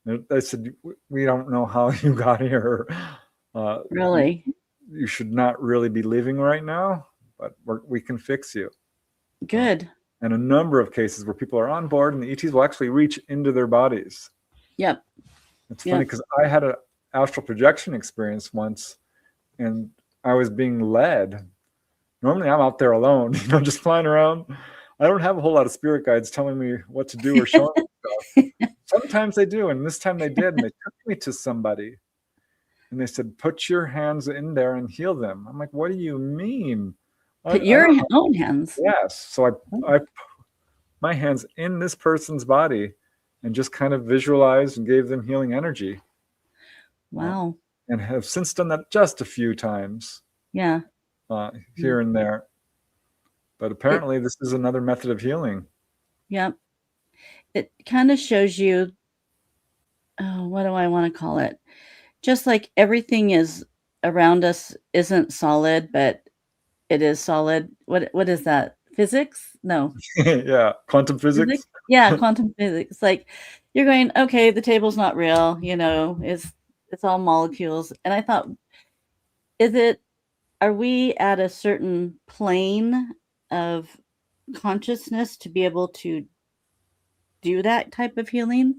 They said, we don't know how you got here. Really? You should not really be living right now, but we can fix you. Good. And a number of cases where people are on board and the ETs will actually reach into their bodies. Yep. It's funny because I had an astral projection experience once, and I was being led. Normally I'm out there alone, just flying around. I don't have a whole lot of spirit guides telling me what to do or showing me stuff. Sometimes they do, and this time they did, and they took me to somebody. And they said, put your hands in there and heal them. I'm like, what do you mean? Put your own hands. Yes. So I put my hands in this person's body and just kind of visualized and gave them healing energy. Wow. And have since done that just a few times. Yeah. Here and there. But apparently this is another method of healing. Yep. It kind of shows you, what do I want to call it? Just like everything is around us isn't solid, but it is solid. What is that physics. No, Yeah, quantum physics. physics. Yeah, quantum physics. Like you're going, okay, the table's not real. It's all molecules. And I thought, is it? Are we at a certain plane of consciousness to be able to do that type of healing?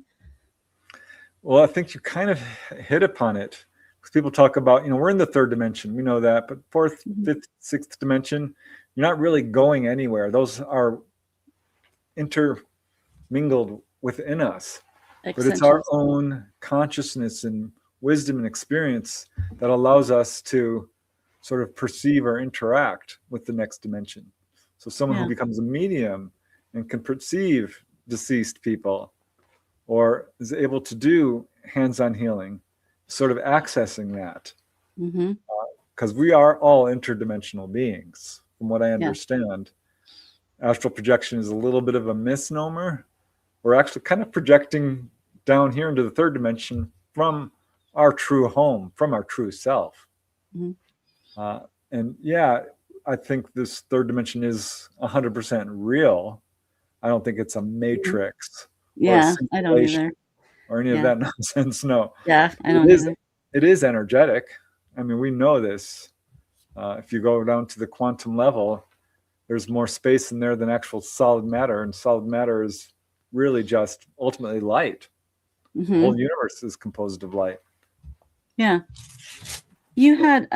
Well, I think you kind of hit upon it because people talk about, we're in the third dimension. We know that, but fourth, Mhm. fifth, sixth dimension, you're not really going anywhere. Those are intermingled within us, but it's our Extensions. own consciousness and wisdom and experience that allows us to sort of perceive or interact with the next dimension. So someone who Yeah. becomes a medium and can perceive deceased people or is able to do hands-on healing, sort of accessing that, Mm-hmm. because we are all interdimensional beings, from what I Yeah. understand. Astral projection is a little bit of a misnomer. We're actually kind of projecting down here into the third dimension from our true home, from our true self. Mm-hmm. And yeah, I think this third dimension is 100% real. I don't think it's a matrix or a Yeah, I don't simulation either. or any of Yeah. that nonsense. No, Yeah, I it don't is. either. It is energetic. I mean, we know this. If you go down to the quantum level, there's more space in there than actual solid matter, and solid matter is really just ultimately light. The Mm-hmm. whole universe is composed of light. Yeah. You had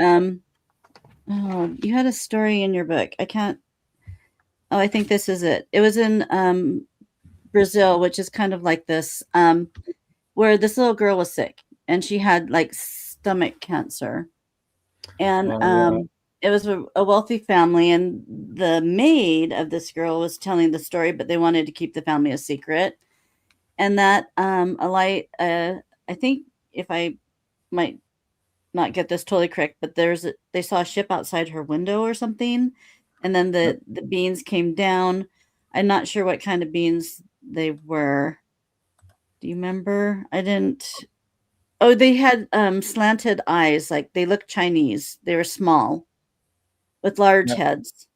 you had a story in your book. I think this is it. It was in Brazil, which is kind of like this, where this little girl was sick and she had like stomach cancer. And Yeah. it was a wealthy family, and the maid of this girl was telling the story, but they wanted to keep the family a secret. And that a light, I think, if I might not get this totally correct, but they saw a ship outside her window or something, and then Yep. the beings came down. I'm not sure what kind of beings they were. Do you remember? I didn't. Oh, they had slanted eyes, like they looked Chinese. They were small with large Yep. heads,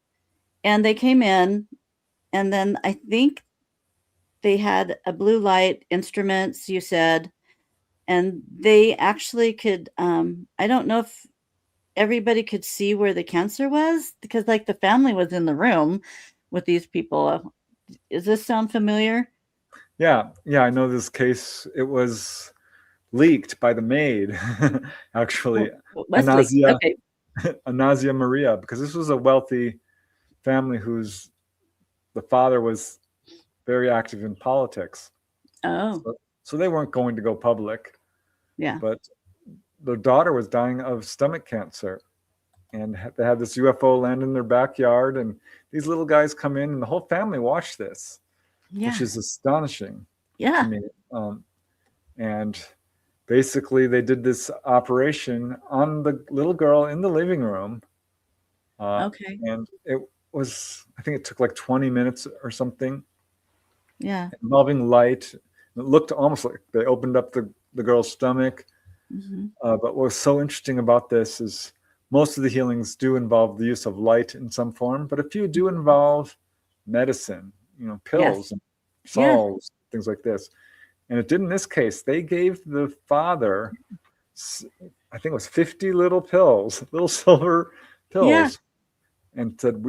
and they came in, and then I think they had a blue light instruments. You said, and they actually could. I don't know if everybody could see where the cancer was because like the family was in the room with these people. Does this sound familiar? Yeah. I know this case. It was leaked by the maid, actually, Wesley. Anazia, Okay. Anazia Maria, because this was a wealthy family whose the father was very active in politics. Oh, So they weren't going to go public, yeah. but their daughter was dying of stomach cancer. And they had this UFO land in their backyard, and these little guys come in, and the whole family watched this, which Yeah. is astonishing to Yeah. me. And basically, they did this operation on the little girl in the living room, Okay. and it was, I think it took like 20 minutes or something, Yeah. involving light. It looked almost like they opened up the girl's stomach. Hmm. But what's so interesting about this is most of the healings do involve the use of light in some form, but a few do involve medicine, Yes. pills and Yes. salves, things like this. And it did in this case. They gave the father, I think it was 50 little pills, little silver Yeah. pills, and said,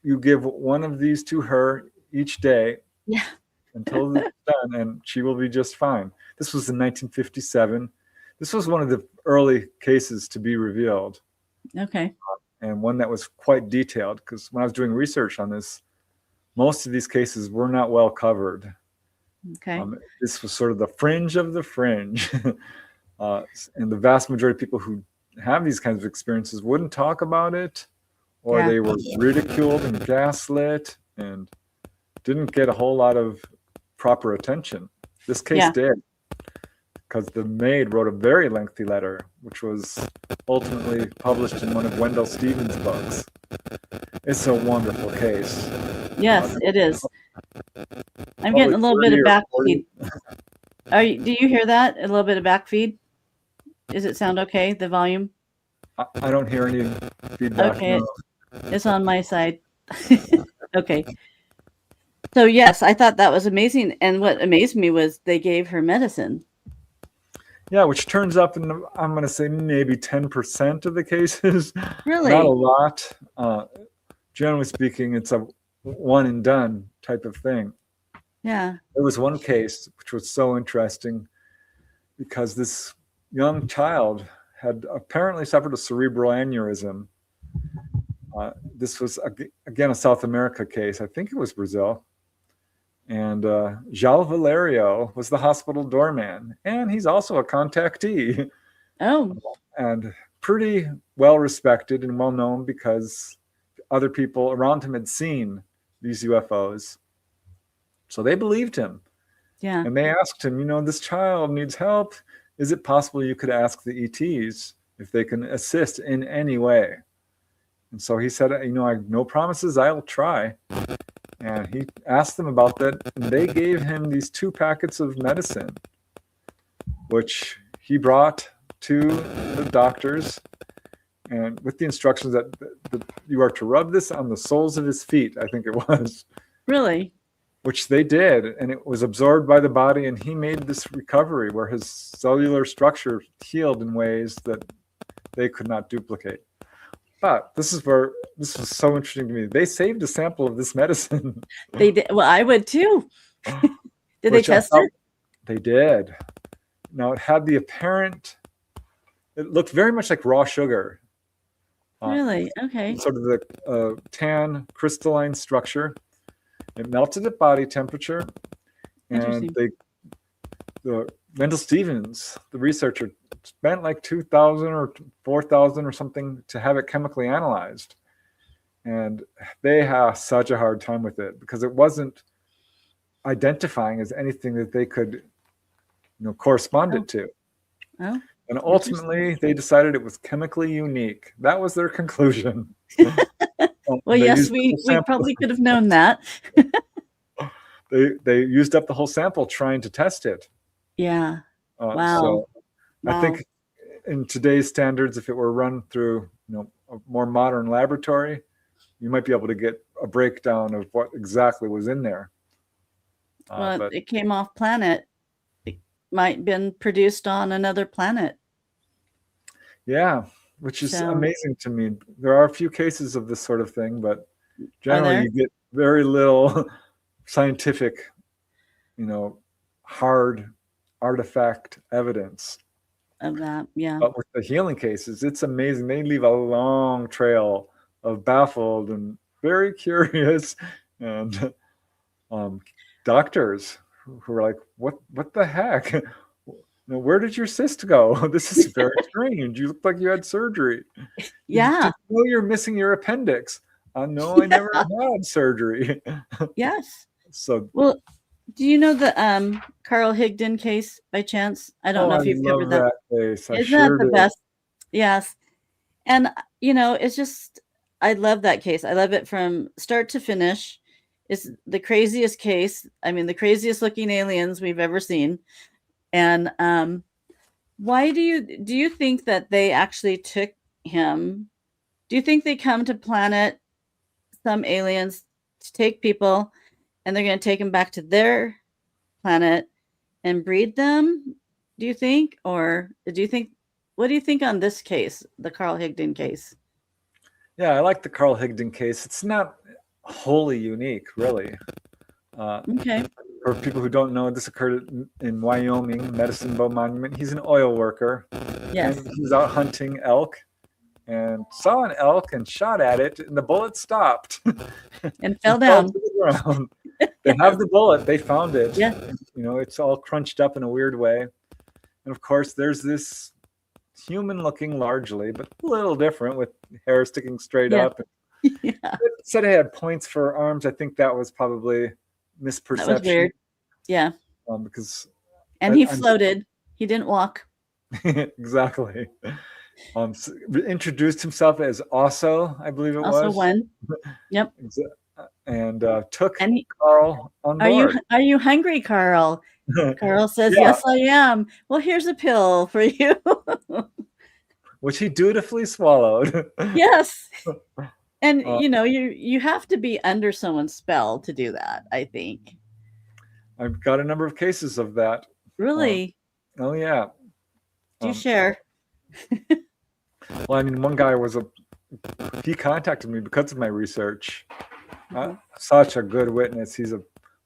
you give one of these to her each day Yeah. until it's done, and she will be just fine. This was in 1957. This was one of the early cases to be revealed, Okay. and one that was quite detailed, because when I was doing research on this, most of these cases were not well covered. Okay. This was sort of the fringe of the fringe. And the vast majority of people who have these kinds of experiences wouldn't talk about it, or Yeah. they were ridiculed and gaslit and didn't get a whole lot of proper attention. This case Yeah. did, because the maid wrote a very lengthy letter, which was ultimately published in one of Wendell Stevens' books. It's a wonderful case. Yes, it is. I'm Probably getting a little bit 30 of or back 40. feed. Do you hear that? A little bit of back feed? Does it sound okay? The volume? I don't hear any feedback. Okay, No. it's on my side. Okay. So yes, I thought that was amazing. And what amazed me was they gave her medicine. Yeah, which turns up in, I'm going to say maybe 10% of the cases. Really? Not a lot. Generally speaking, it's a one and done type of thing. Yeah. There was one case which was so interesting because this young child had apparently suffered a cerebral aneurysm. This was, again, a South America case. I think it was Brazil. And João Valerio was the hospital doorman, and he's also a contactee. Oh. And pretty well respected and well known because other people around him had seen these UFOs. So they believed him. Yeah. And they asked him, this child needs help. Is it possible you could ask the ETs if they can assist in any way? And so he said, I no promises, I'll try. And he asked them about that, and they gave him these 2 packets of medicine, which he brought to the doctors, and with the instructions that you are to rub this on the soles of his feet, I think it was. Really? Which they did, and it was absorbed by the body, and he made this recovery where his cellular structure healed in ways that they could not duplicate. But this was so interesting to me. They saved a sample of this medicine. They did. Well, I would too. Did they test it? They did. Now it had the apparent, it looked very much like raw sugar. Really? Okay. Sort of the tan crystalline structure. It melted at body temperature. And Wendell Stevens, the researcher, spent like $2,000 or $4,000 or something to have it chemically analyzed. And they had such a hard time with it because it wasn't identifying as anything that they could correspond it to. Oh. And ultimately, they decided it was chemically unique. That was their conclusion. Well, yes, we probably could have known that. They used up the whole sample trying to test it. Yeah. Wow. So I think in today's standards, if it were run through a more modern laboratory, you might be able to get a breakdown of what exactly was in there. Well, it came off planet. It might have been produced on another planet. Yeah, which is amazing to me. There are a few cases of this sort of thing, but generally you get very little scientific, hard artifact evidence of that. Yeah. But with the healing cases, it's amazing. They leave a long trail of baffled and very curious and doctors who are like, what the heck? Where did your cyst go? This is very strange. You look like you had surgery. Yeah. Did you know you're missing your appendix? No, I never had surgery. Yes. So, well, do you know the Carl Higdon case by chance? I don't know if you've covered that. Case. Isn't that the best? Yes. And it's just, I love that case. I love it from start to finish. It's the craziest case. I mean, the craziest looking aliens we've ever seen. And why do you think that they actually took him? Do you think they come to planet, some aliens, to take people, and they're going to take them back to their planet and breed them? Do you think? Or do you think, what do you think on this case, the Carl Higdon case? Yeah, I like the Carl Higdon case. It's not wholly unique, really. Okay. For people who don't know, this occurred in Wyoming, Medicine Bow Monument. He's an oil worker. Yes. And he was out hunting elk and saw an elk and shot at it, and the bullet stopped. And fell down. To the ground. They have the bullet. They found it. Yeah. It's all crunched up in a weird way. And of course, there's this human-looking largely, but a little different with hair sticking straight up. Yeah. It said it had points for arms. I think that was probably misperception. That was weird. Yeah. Because he floated. He didn't walk. Exactly. Introduced himself as Also, I believe it was. Also one. Yep. And took Carl on board. Are you hungry, Carl? Carl says, yes, I am. Well, here's a pill for you. Which he dutifully swallowed. Yes. And you have to be under someone's spell to do that, I think. I've got a number of cases of that. Really? Oh yeah. Do share. Well, I mean, one guy he contacted me because of my research. Such a good witness. He's a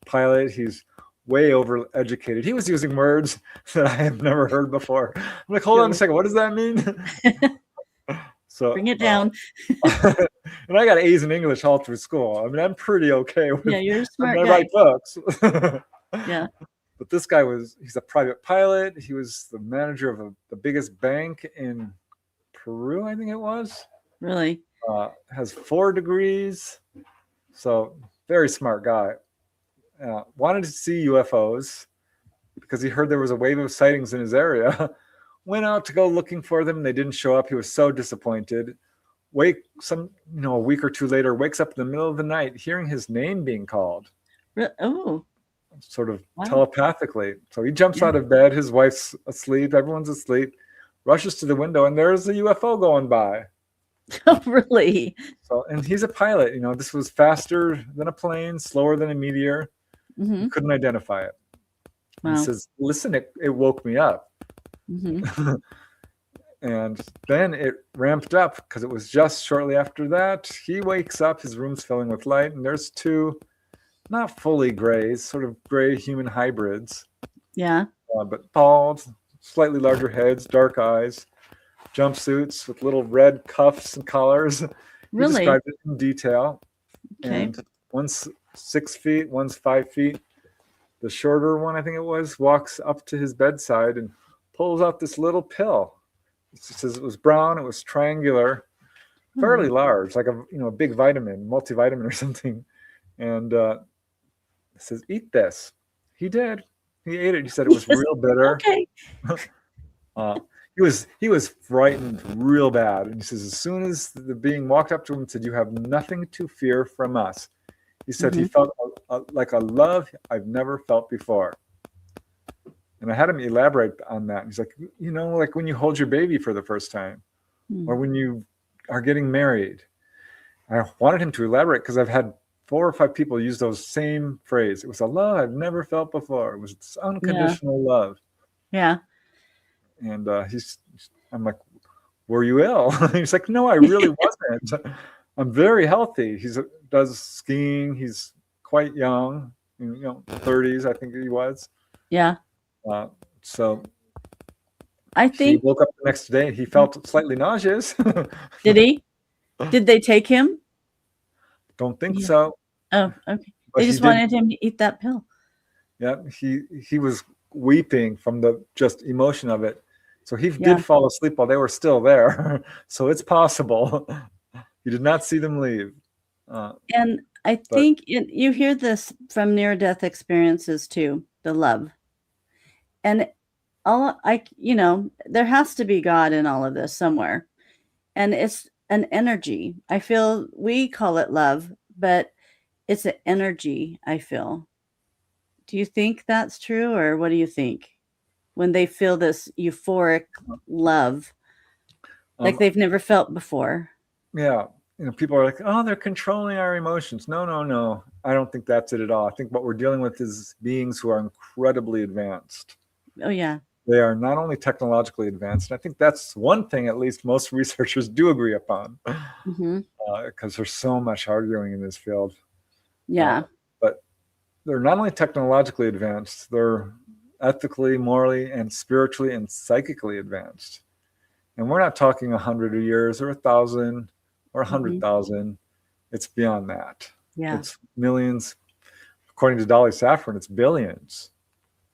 pilot. He's way over educated. He was using words that I have never heard before. I'm like, hold on a second, what does that mean? So bring it down. And I got A's in English all through school. I mean, I'm pretty okay with you're a smart guy. Write books. Yeah. But this guy he's a private pilot. He was the manager of the biggest bank in Peru, I think it was. Really? Has 4 degrees. So very smart guy. Wanted to see UFOs because he heard there was a wave of sightings in his area. Went out to go looking for them. They didn't show up. He was so disappointed. A week or two later, wakes up in the middle of the night hearing his name being called. Oh. Sort of telepathically. So he jumps out of bed. His wife's asleep. Everyone's asleep. Rushes to the window, and there's a UFO going by. Oh, really? So, and he's a pilot. This was faster than a plane, slower than a meteor. Mm-hmm. He couldn't identify it. Wow. He says, "Listen, it woke me up." Mm-hmm. And then it ramped up because it was just shortly after that. He wakes up, his room's filling with light, and there's 2, not fully grays, sort of gray human hybrids. Yeah. But bald, slightly larger heads, dark eyes, jumpsuits with little red cuffs and collars. Really? He described it in detail. Okay. And one's 6 feet, one's 5 feet. The shorter one, I think it was, walks up to his bedside and pulls out this little pill. It says it was brown, it was triangular, fairly large, like a big vitamin, multivitamin or something. And it says, "Eat this." He did. He ate it. He said it was real bitter. Okay. He was frightened real bad. And he says, as soon as the being walked up to him and said, "You have nothing to fear from us," he said he felt like a love I've never felt before. And I had him elaborate on that. He's like, like when you hold your baby for the first time, or when you are getting married. I wanted him to elaborate because I've had 4 or 5 people use those same phrase. It was a love I've never felt before. It was this unconditional love. Yeah. And I'm like, "Were you ill?" He's like, "No, I really wasn't. I'm very healthy." He does skiing. He's quite young, 30s, I think he was. Yeah. So I think he woke up the next day. He felt slightly nauseous. Did he? Did they take him? Don't think so. Oh, okay. But they just wanted him to eat that pill. Yeah, he was weeping from the just emotion of it. So he did fall asleep while they were still there. So it's possible. He did not see them leave. And I think you hear this from near-death experiences too, the love. And there has to be God in all of this somewhere. And it's an energy. I feel we call it love, but it's an energy, I feel. Do you think that's true, or what do you think? When they feel this euphoric love, like they've never felt before. Yeah. People are like, "Oh, they're controlling our emotions." No. I don't think that's it at all. I think what we're dealing with is beings who are incredibly advanced. Oh, yeah. They are not only technologically advanced, and I think that's one thing at least most researchers do agree upon, because there's so much arguing in this field. Yeah. But they're not only technologically advanced, they're ethically, morally, and spiritually and psychically advanced. And we're not talking 100 years or 1,000 or 100,000. It's beyond that. Yeah. It's millions. According to Dolly Saffron, it's billions.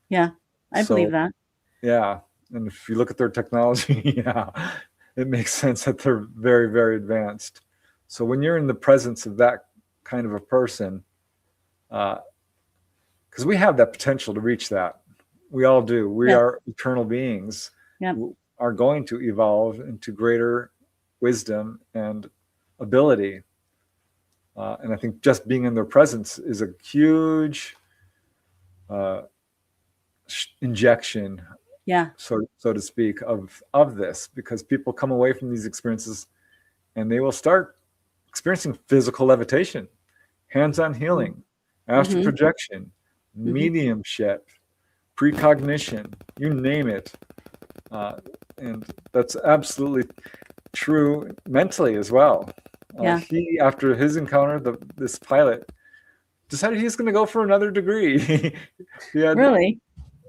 Yeah, I believe that. Yeah. And if you look at their technology, it makes sense that they're very, very advanced. So when you're in the presence of that kind of a person, because we have that potential to reach that. We all do. We are eternal beings who are going to evolve into greater wisdom and ability. And I think just being in their presence is a huge injection, so to speak, of this, because people come away from these experiences and they will start experiencing physical levitation, hands-on healing, astral projection, mediumship, precognition, you name it. And that's absolutely true mentally as well. He, after his encounter, this pilot decided he's going to go for another degree. Really?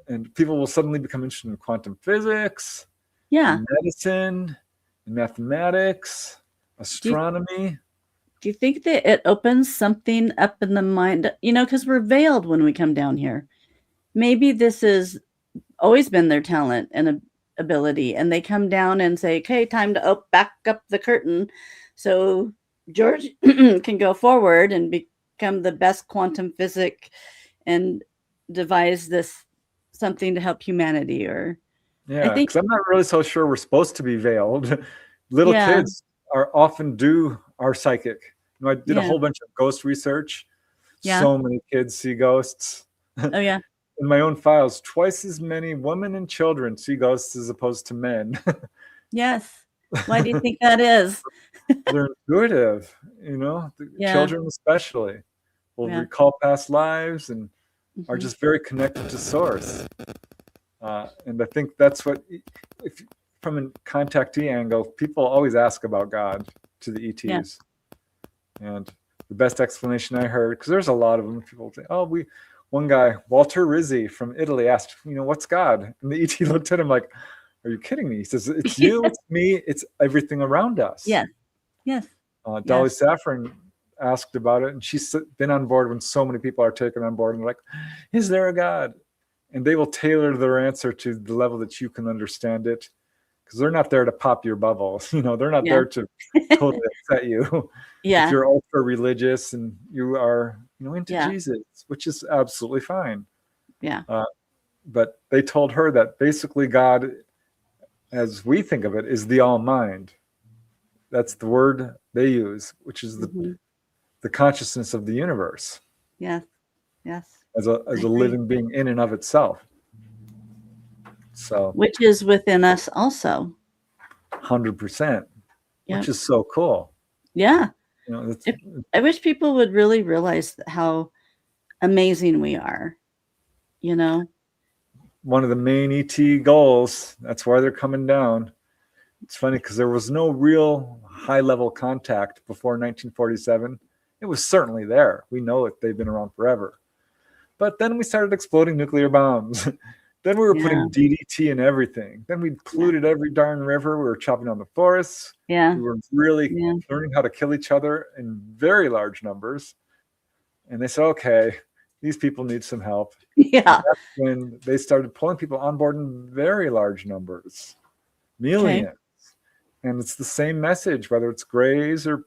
And people will suddenly become interested in quantum physics, Yeah. medicine, mathematics, astronomy. Do you think that it opens something up in the mind? You know, because we're veiled when we come down here. Maybe this has always been their talent and ability, and they come down and say, okay, time to back up the curtain so George can go forward and become the best quantum physic and devise this something to help humanity. Or yeah, because I'm not really so sure we're supposed to be veiled. Little kids are psychic. You know, I did a whole bunch of ghost research. So many kids see ghosts. Oh yeah. In my own files, twice as many women and children see ghosts as opposed to men. Yes. Why do you think that is? They're intuitive, you know, children especially will recall past lives and are just very connected to source. And I think that's what, from a contactee angle, people always ask about God to the ETs. And the best explanation I heard, because there's a lot of them, people say, one guy, Walter Rizzi from Italy, asked, you know, what's God? And the ET looked at him like, are you kidding me? He says, it's you, it's me, it's everything around us. Yes. Dolly Saffron asked about it, and she's been on board when so many people are taken on board and like, is there a God? And they will tailor their answer to the level that you can understand it, because they're not there to pop your bubble. You know, they're not there to totally upset you. If you're ultra religious and you are, you know, into Jesus, which is absolutely fine. But they told her that basically God, as we think of it, is the all mind. That's the word they use, which is the consciousness of the universe. Yes. As a living being in and of itself. So, which is within us also. 100%, which is so cool. Yeah. You know, I wish people would really realize how amazing we are. You know, one of the main ET goals, that's why they're coming down. It's funny because there was no real high-level contact before 1947. It was certainly there. We know it. They've been around forever. But then we started exploding nuclear bombs. Then we were putting DDT in everything. Then we polluted every darn river. We were chopping down the forests. We were really learning how to kill each other in very large numbers. And they said, okay, these people need some help. And that's when they started pulling people on board in very large numbers. Millions. And it's the same message, whether it's grays or,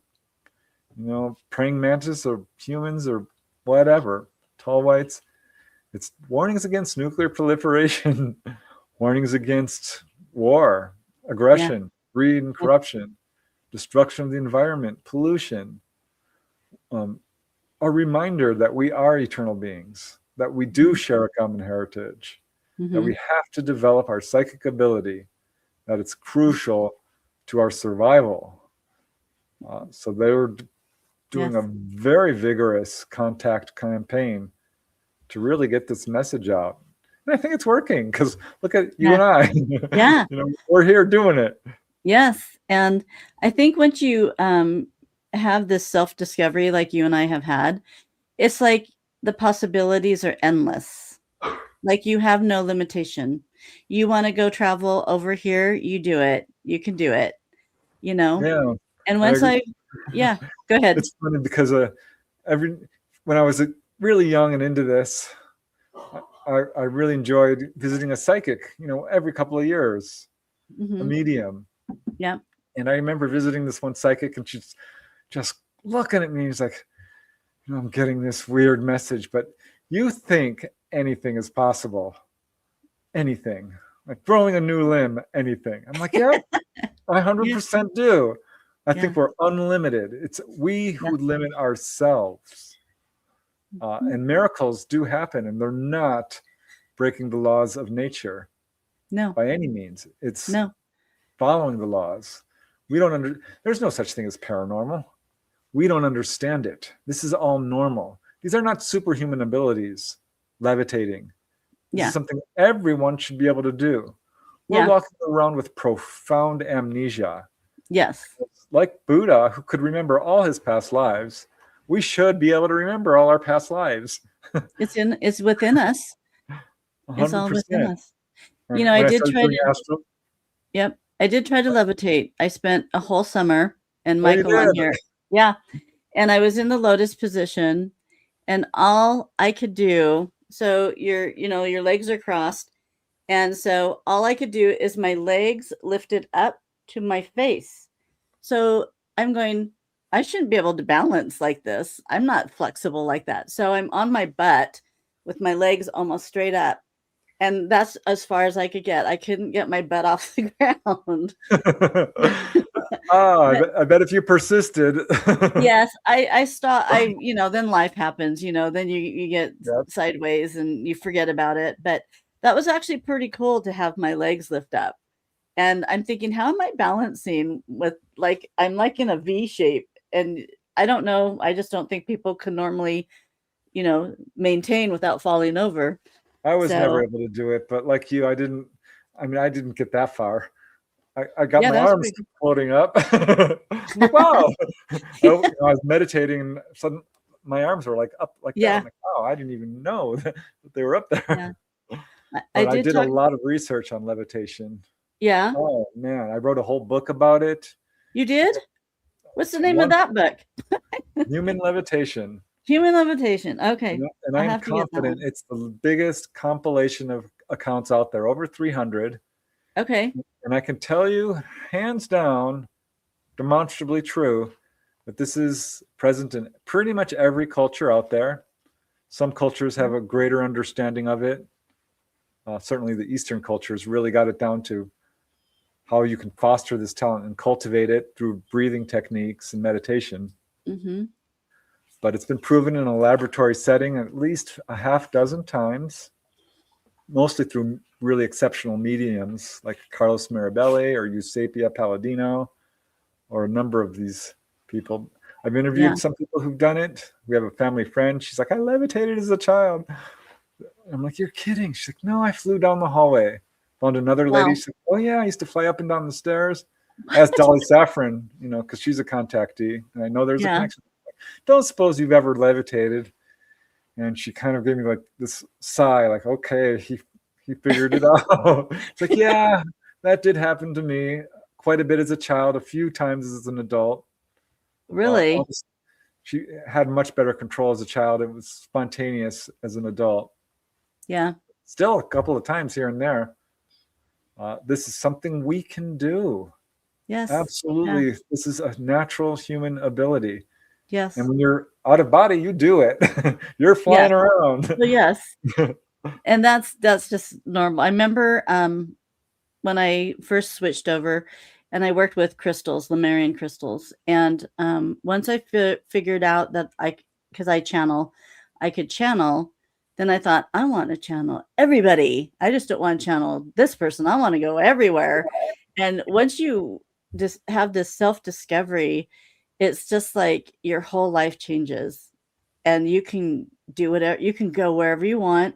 you know, praying mantis or humans or whatever, tall whites. It's warnings against nuclear proliferation, warnings against war, aggression, greed and corruption, destruction of the environment, pollution. A reminder that we are eternal beings, that we do share a common heritage, that we have to develop our psychic ability, that it's crucial to our survival. So they were doing a very vigorous contact campaign to really get this message out. And I think it's working, because look at you and I. You know, we're here doing it. Yes. And I think once you have this self-discovery like you and I have had, it's like the possibilities are endless. Like you have no limitation. You want to go travel over here, you do it. You can do it, you know? Yeah. And once go ahead. It's funny because when I was really young and into this, I really enjoyed visiting a psychic, you know, every couple of years, a medium. Yeah. And I remember visiting this one psychic, and she's just looking at me. He's like, you know, I'm getting this weird message, but you think anything is possible. Anything. Like growing a new limb, anything. I'm like, yeah, I 100% do. I think we're unlimited. It's we who limit ourselves. And miracles do happen, and they're not breaking the laws of nature. No. By any means. It's following the laws. There's no such thing as paranormal. We don't understand it. This is all normal. These are not superhuman abilities, levitating. This is something everyone should be able to do. We're walking around with profound amnesia. Yes. Like Buddha, who could remember all his past lives, we should be able to remember all our past lives. It's within us. 100%. It's all within us. And I did try to astral. Yep. I did try to levitate. I spent a whole summer, and Michael on here. Yeah. And I was in the lotus position, and all I could do, so your legs are crossed. And so all I could do is my legs lifted up to my face. So I'm going, I shouldn't be able to balance like this. I'm not flexible like that. So I'm on my butt with my legs almost straight up. And that's as far as I could get. I couldn't get my butt off the ground. I bet if you persisted. Yes, I stopped. Then life happens, then you get sideways and you forget about it. But that was actually pretty cool to have my legs lift up. And I'm thinking, how am I balancing with, like, I'm like in a V shape, and I don't know. I just don't think people can normally, maintain without falling over. I was never able to do it, but like you, I didn't get that far. I got my arms floating up. Like, wow. I was meditating, and suddenly my arms were like up like that. I'm like, wow, I didn't even know that they were up there. Yeah. I did a lot of research on levitation. Yeah. Oh man, I wrote a whole book about it. You did? What's the name of that book? Human Levitation. Human Levitation. Okay. And I am confident it's the biggest compilation of accounts out there, over 300. Okay. And I can tell you, hands down, demonstrably true, that this is present in pretty much every culture out there. Some cultures have a greater understanding of it. Certainly the Eastern cultures really got it down to how you can foster this talent and cultivate it through breathing techniques and meditation. Mm-hmm. But it's been proven in a laboratory setting at least a half dozen times, mostly through really exceptional mediums like Carlos Mirabelli or Eusapia Palladino, or a number of these people. I've interviewed some people who've done it. We have a family friend. She's like, I levitated as a child. I'm like, you're kidding. She's like, no, I flew down the hallway. Found another lady. She's like, oh yeah, I used to fly up and down the stairs. I asked Dolly Saffron, because she's a contactee, and I know there's a connection. Don't suppose you've ever levitated? And she kind of gave me like this sigh, like, okay, he figured it out. It's like, yeah, that did happen to me quite a bit as a child, a few times as an adult. Really? She had much better control as a child. It was spontaneous as an adult. Yeah. Still a couple of times here and there. This is something we can do. Yes. Absolutely. Yeah. This is a natural human ability. Yes. And when you're out of body, you do it. You're flying around. Well, yes. And that's just normal. I remember when I first switched over, and I worked with crystals, Lemurian crystals. And once I figured out that I could channel, then I thought, I want to channel everybody. I just don't want to channel this person. I want to go everywhere. And once you just have this self-discovery, it's just like your whole life changes, and you can do whatever. You can go wherever you want.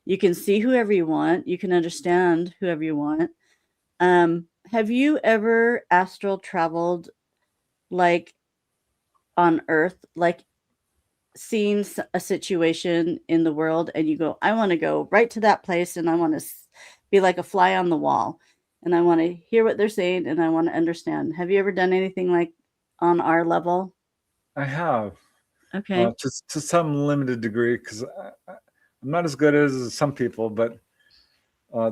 You can see whoever you want. You can understand whoever you want. Have you ever astral traveled, like on Earth, like seeing a situation in the world, and you go, I want to go right to that place, and I want to be like a fly on the wall, and I want to hear what they're saying, and I want to understand. Have you ever done anything like on our level? I have. Okay. Just to some limited degree, because I'm not as good as some people, but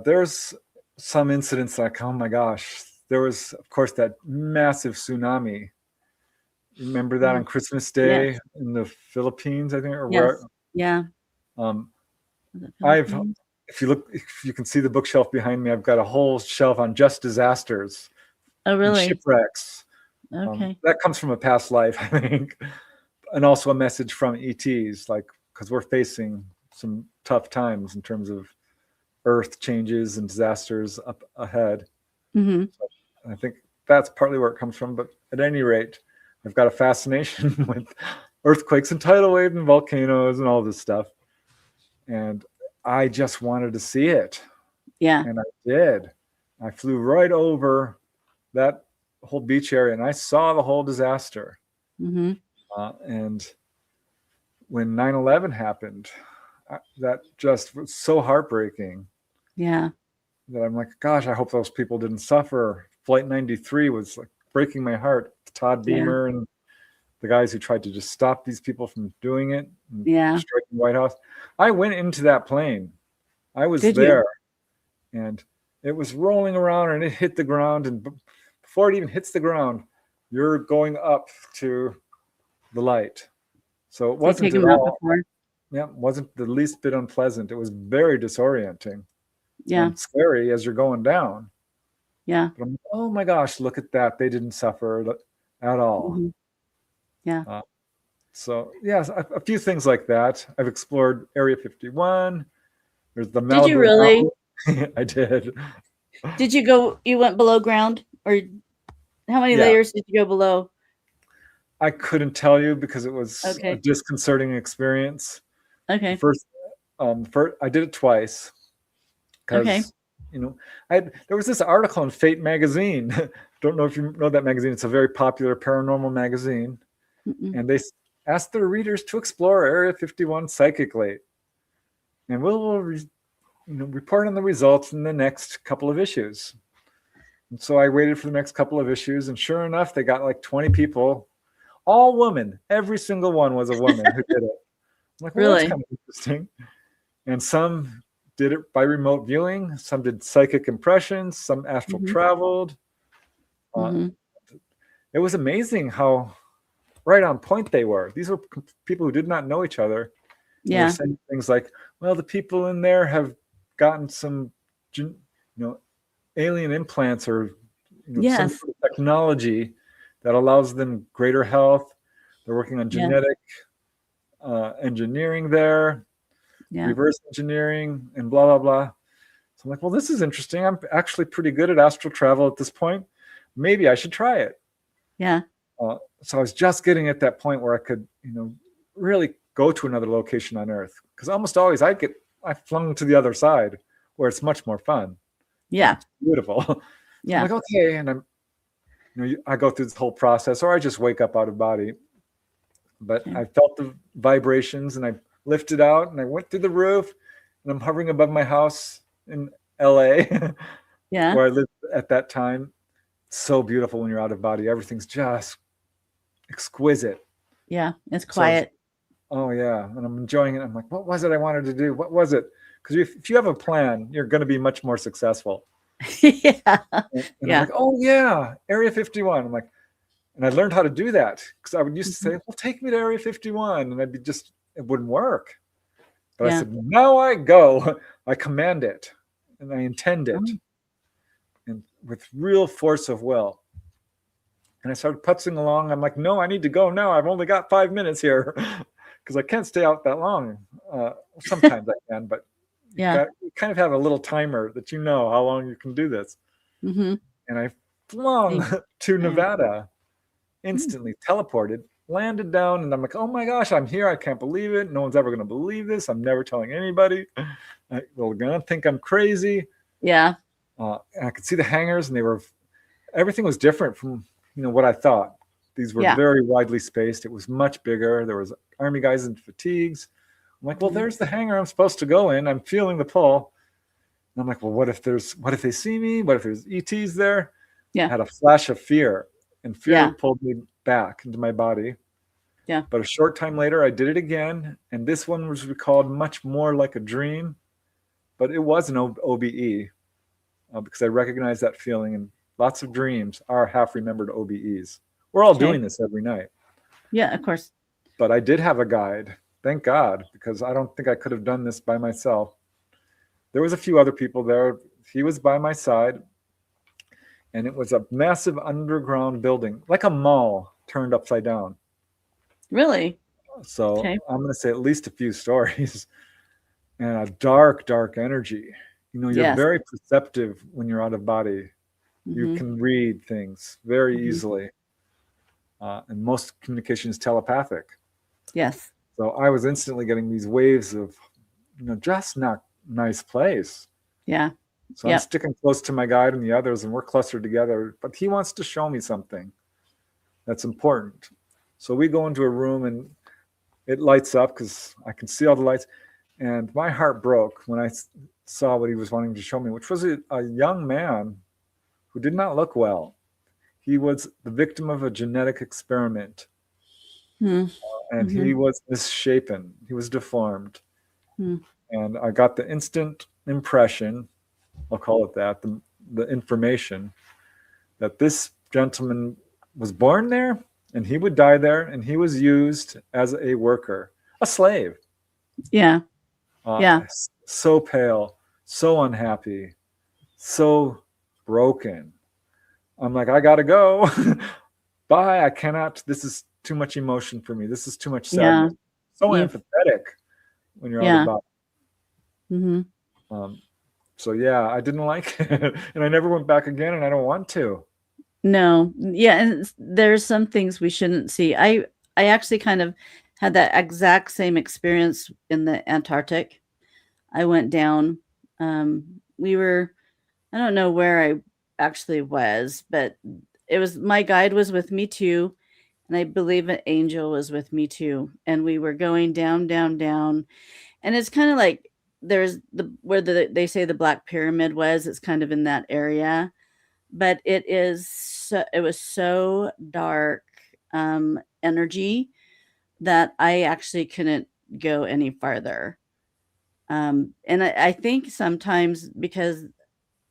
there's some incidents like, oh my gosh, there was, of course, that massive tsunami. Remember that on Christmas Day in the Philippines, I think, or where? Yeah. If you can see the bookshelf behind me, I've got a whole shelf on just disasters. Oh, really? And shipwrecks. Okay. That comes from a past life, I think, and also a message from ETs, like, because we're facing some tough times in terms of Earth changes and disasters up ahead. Mm-hmm. So I think that's partly where it comes from. But at any rate, I've got a fascination with earthquakes and tidal waves and volcanoes and all this stuff. And I just wanted to see it. Yeah. And I did. I flew right over that whole beach area and I saw the whole disaster. Mm-hmm. And when 9/11 happened, that just was so heartbreaking. Yeah. That I'm like, gosh, I hope those people didn't suffer. Flight 93 was like breaking my heart. Todd Beamer and the guys who tried to just stop these people from doing it and striking the White House. I went into that plane. I was there. And it was rolling around and it hit the ground. And before it even hits the ground, you're going up to the light. So it wasn't at all. Yeah, it wasn't the least bit unpleasant. It was very disorienting. Yeah. And scary as you're going down. Yeah. But I'm like, oh my gosh, look at that. They didn't suffer at all. Mm-hmm. Yeah. So, yes, a few things like that. I've explored Area 51. There's the Malibu. Did you really? I did. Did you go, you went below ground? Or how many layers did you go below? I couldn't tell you because it was a disconcerting experience. Okay. First, I did it twice. Because, there was this article in Fate magazine. Don't know if you know that magazine. It's a very popular paranormal magazine. Mm-mm. And they asked their readers to explore Area 51 psychically. And we'll report on the results in the next couple of issues. And so I waited for the next couple of issues. And sure enough, they got like 20 people, all women. Every single one was a woman who did it. I'm like, well, really? That's kind of interesting. And some did it by remote viewing. Some did psychic impressions. Some astral traveled. It was amazing how right on point they were. These were people who did not know each other. Yeah. They were saying things like, well, the people in there have gotten some, alien implants or some sort of technology that allows them greater health. They're working on genetic engineering there. Reverse engineering and blah, blah, blah. So I'm like, well, this is interesting. I'm actually pretty good at astral travel at this point. Maybe I should try it. Yeah. So I was just getting at that point where I could, really go to another location on Earth. Because almost always I flung to the other side where it's much more fun. Yeah. It's beautiful. Yeah. I'm like, okay. And I go through this whole process, or I just wake up out of body. But I felt the vibrations and I lifted out and I went through the roof and I'm hovering above my house in LA where I lived at that time. It's so beautiful when you're out of body. Everything's just exquisite. Yeah, it's quiet. So, and I'm enjoying it. I'm like, what was it I wanted to do? What was it? Because if you have a plan, you're going to be much more successful. And I'm like, oh yeah, Area 51. I'm like, and I learned how to do that because I would used to say, well, take me to Area 51. And it wouldn't work. But I said, now I go. I command it and I intend it. And with real force of will. And I started putzing along. I'm like, no, I need to go now. I've only got 5 minutes here because I can't stay out that long. Sometimes I can, but you kind of have a little timer that you know how long you can do this. And I flung to Nevada, instantly teleported, landed down, and I'm like, oh my gosh, I'm here. I can't believe it. No one's ever going to believe this. I'm never telling anybody. They're going to think I'm crazy. Yeah. And I could see the hangars, and everything was different from what I thought. These were very widely spaced. It was much bigger. There was Army guys in fatigues. I'm like, well, there's the hangar I'm supposed to go in. I'm feeling the pull. And I'm like, well, what if they see me? What if there's ETs there? Yeah. I had a flash of fear, and fear pulled me back into my body. Yeah. But a short time later, I did it again, and this one was recalled much more like a dream, but it was an OBE because I recognized that feeling, and lots of dreams are half-remembered OBEs. We're all doing this every night. Yeah, of course. But I did have a guide, thank God, because I don't think I could have done this by myself. There was a few other people there. He was by my side, and it was a massive underground building, like a mall turned upside down. Really? So I'm going to say at least a few stories, and a dark, dark energy. You're very perceptive when you're out of body. You can read things very easily. and most communication is telepathic. Yes. So I was instantly getting these waves of, just not nice place. Yeah. So I'm sticking close to my guide and the others, and we're clustered together. But he wants to show me something that's important. So we go into a room, and it lights up because I can see all the lights. And my heart broke when I saw what he was wanting to show me, which was a young man who did not look well. He was the victim of a genetic experiment. And he was misshapen. He was deformed. And I got the instant impression, I'll call it that, the information that this gentleman was born there and he would die there, and he was used as a worker, a slave. Yeah. So pale, so unhappy, so broken. I'm like, I gotta go. Bye. I cannot. This is too much emotion for me. This is too much sadness. So empathetic when you're out of body. So yeah, I didn't like it, and I never went back again, and I don't want to. No. Yeah, and there's some things we shouldn't see. I actually kind of had that exact same experience in the Antarctic. I went down. We were, I don't know where I actually was, but it was, my guide was with me too. And I believe an angel was with me too. And we were going down, down, down. And it's kind of like there's where they say the Black Pyramid was. It's kind of in that area. But it was so dark energy that I actually couldn't go any farther. And I think sometimes, because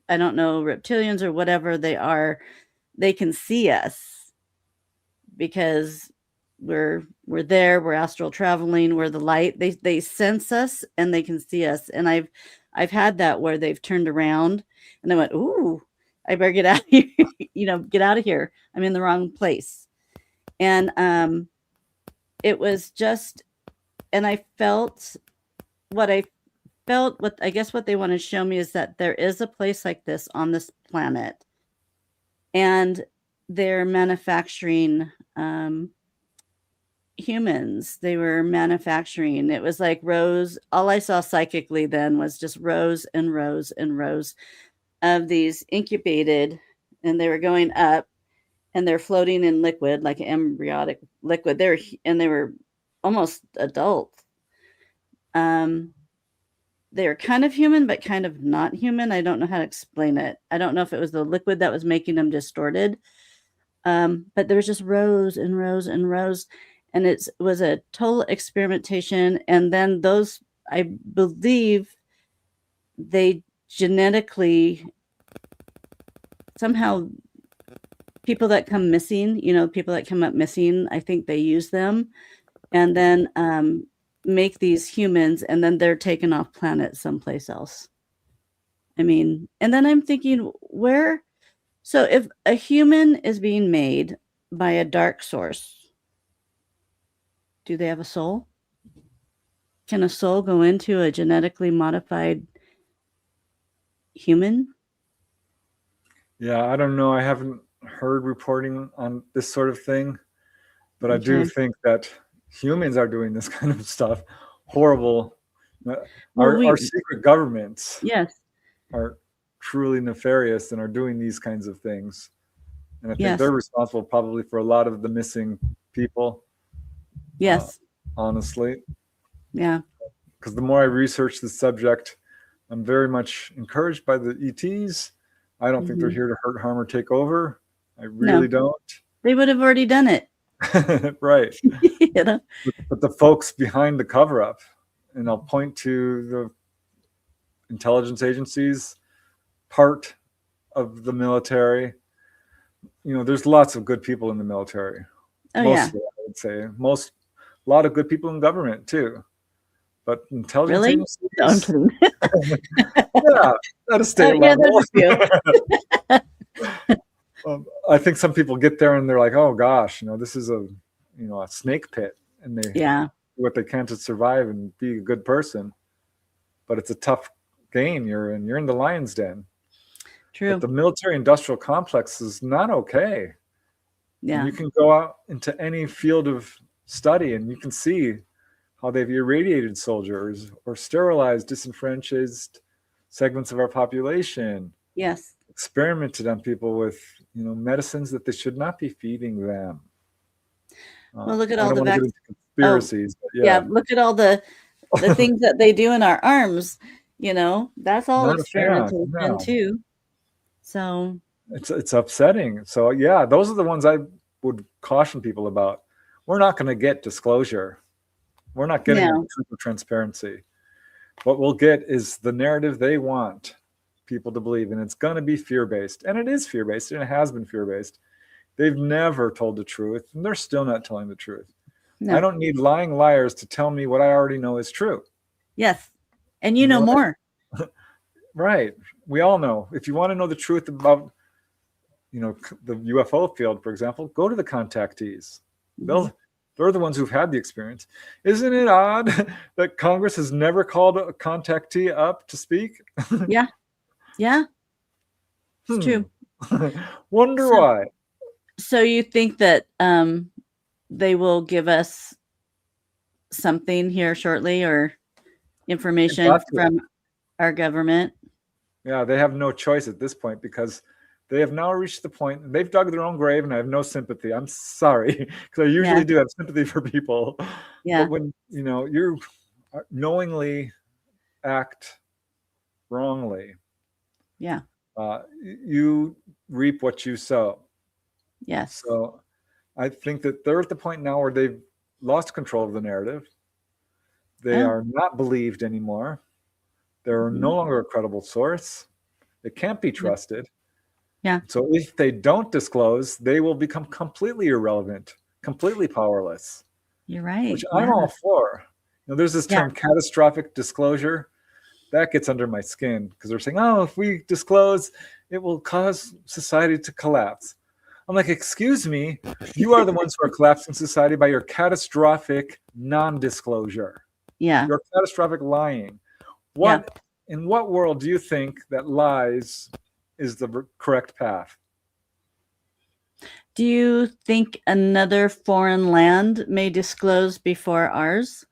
I don't know, reptilians or whatever they are, they can see us because we're there, we're astral traveling, we're the light. They sense us and they can see us. And I've had that where they've turned around and I went, ooh, I better get out of here. Get out of here. I'm in the wrong place. And it was just, and I felt what I guess what they want to show me is that there is a place like this on this planet, and they're manufacturing humans. They were manufacturing. It was like rows. All I saw psychically then was just rows and rows and rows of these incubated, and they were going up, and they're floating in liquid, like embryonic liquid. They were almost adult. They're kind of human, but kind of not human. I don't know how to explain it. I don't know if it was the liquid that was making them distorted. But there was just rows and rows and rows. And it was a total experimentation. And then those, I believe, they genetically, somehow, people that come missing, people that come up missing, I think they use them. And then make these humans, and then they're taken off planet someplace else. I mean, and then I'm thinking, so if a human is being made by a dark source, do they have a soul? Can a soul go into a genetically modified human? Yeah, I don't know. I haven't heard reporting on this sort of thing, but I do think that humans are doing this kind of stuff. Horrible. Our secret governments are truly nefarious and are doing these kinds of things. And I think they're responsible probably for a lot of the missing people. Yes. Honestly. Yeah. Because the more I research the subject, I'm very much encouraged by the ETs. I don't think they're here to hurt, harm, or take over. I really don't. They would have already done it. Right. But the folks behind the cover-up, and I'll point to the intelligence agencies, part of the military. There's lots of good people in the military. Mostly, I would say. A lot of good people in government too. But intelligence agencies. No, I'm kidding. Yeah, at a state level. I think some people get there and they're like, "Oh gosh, this is a snake pit," and they do what they can to survive and be a good person. But it's a tough game you're in. You're in the lion's den. True. But the military-industrial complex is not okay. And Yeah. you can go out into any field of study and you can see how they've irradiated soldiers or sterilized disenfranchised segments of our population, Yes. experimented on people with, medicines that they should not be feeding them. Well, look at I all don't the want to get into Oh, conspiracies, but yeah. yeah. Look at all the things that they do in our arms. That's all Not a fan. experimentation No. too. So It's upsetting. So yeah, those are the ones I would caution people about. We're not going to get disclosure. We're not getting a no. true transparency. What we'll get is the narrative they want people to believe, and it's going to be fear-based. And it is fear-based, and it has been fear-based. They've never told the truth, and they're still not telling the truth. No. I don't need lying liars to tell me what I already know is true. Yes. And you know more. Right. We all know. If you want to know the truth about, the UFO field, for example, go to the contactees. They're the ones who've had the experience. Isn't it odd that Congress has never called a contactee up to speak? Yeah. Yeah. It's true. Wonder why. So you think that they will give us something here shortly or information from our government? Yeah, they have no choice at this point because they have now reached the point, they've dug their own grave, and I have no sympathy. I'm sorry, because I usually do have sympathy for people. Yeah. But when, you knowingly act wrongly, yeah, you reap what you sow. Yes. So I think that they're at the point now where they've lost control of the narrative. They are not believed anymore. They're no longer a credible source. It can't be trusted. Yeah. So if they don't disclose, they will become completely irrelevant, completely powerless. You're right. Which I'm all for. There's this term catastrophic disclosure. That gets under my skin because they're saying, oh, if we disclose, it will cause society to collapse. I'm like, excuse me, you are the ones who are collapsing society by your catastrophic non-disclosure. Yeah. Your catastrophic lying. In what world do you think that lies is the correct path? Do you think another foreign land may disclose before ours?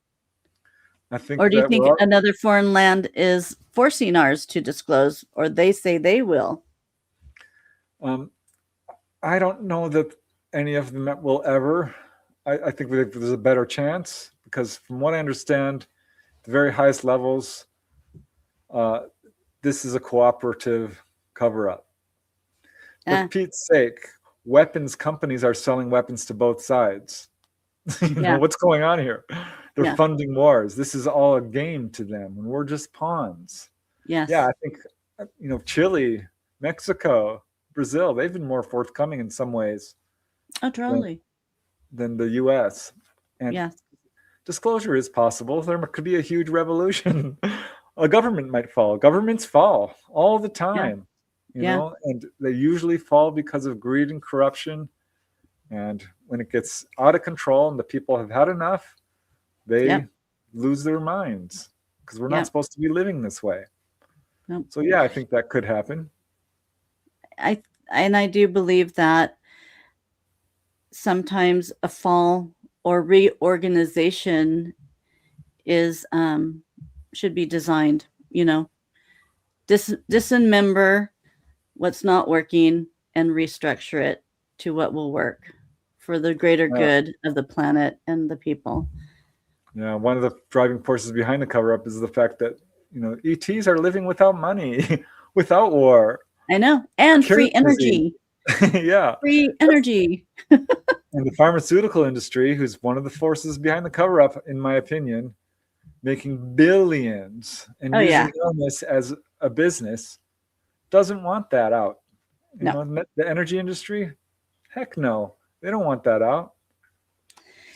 Or do you think another foreign land is forcing ours to disclose, or they say they will? I don't know that any of them will ever. I think there's a better chance because from what I understand, the very highest levels, this is a cooperative cover-up. For Pete's sake, weapons companies are selling weapons to both sides. What's going on here? They're funding wars. This is all a game to them, and we're just pawns. Yes. Yeah, I think, Chile, Mexico, Brazil, they've been more forthcoming in some ways. Oh, totally. Than the U.S. And disclosure is possible. There could be a huge revolution. A government might fall. Governments fall all the time, and they usually fall because of greed and corruption. And when it gets out of control and the people have had enough, they lose their minds because we're not supposed to be living this way. Nope. So yeah, I think that could happen. I do believe that sometimes a fall or reorganization is should be designed, dismember what's not working and restructure it to what will work for the greater good of the planet and the people. Yeah, one of the driving forces behind the cover-up is the fact that, ETs are living without money, without war. I know. And free energy. Yeah. Free energy. And the pharmaceutical industry, who's one of the forces behind the cover-up, in my opinion, making billions and using illness as a business, doesn't want that out. The energy industry, heck no. They don't want that out.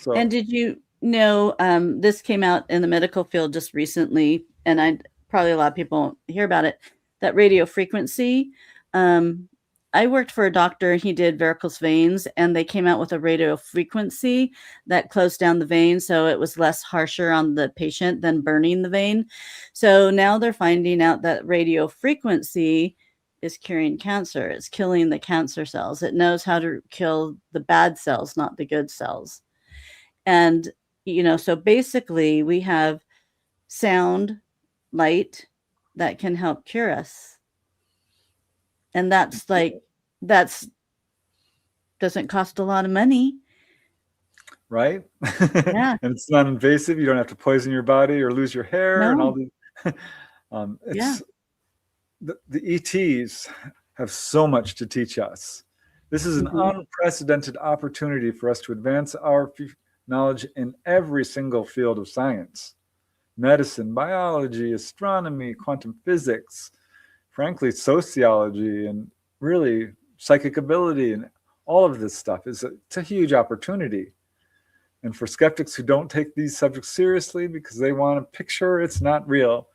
So, and did you know, this came out in the medical field just recently, and probably a lot of people won't hear about it, that radio frequency. I worked for a doctor and he did varicose veins, and they came out with a radio frequency that closed down the vein. So it was less harsher on the patient than burning the vein. So now they're finding out that radio frequency is curing cancer. It's killing the cancer cells. It knows how to kill the bad cells, not the good cells. And, so basically we have sound, light that can help cure us. And that's doesn't cost a lot of money. Right? Yeah. And it's not invasive. You don't have to poison your body or lose your hair and all No. these. The ETs have so much to teach us. This is an unprecedented opportunity for us to advance our knowledge in every single field of science: medicine, biology, astronomy, quantum physics, frankly, sociology, and really psychic ability, and all of this stuff it's a huge opportunity. And for skeptics who don't take these subjects seriously because they want a picture it's not real,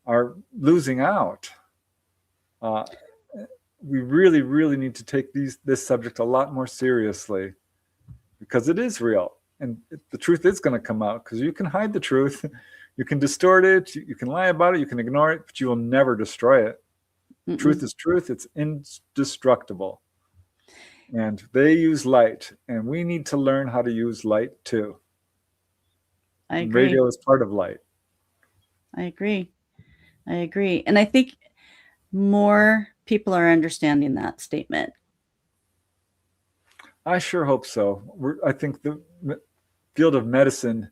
are losing out. We really, really need to take this subject a lot more seriously, because it is real, and the truth is going to come out. Because you can hide the truth, you can distort it, you can lie about it, you can ignore it, but you will never destroy it. Truth is truth. It's indestructible. And they use light, and we need to learn how to use light too. I agree. Radio is part of light. I agree. And I think more people are understanding that statement. I sure hope so. I think the field of medicine,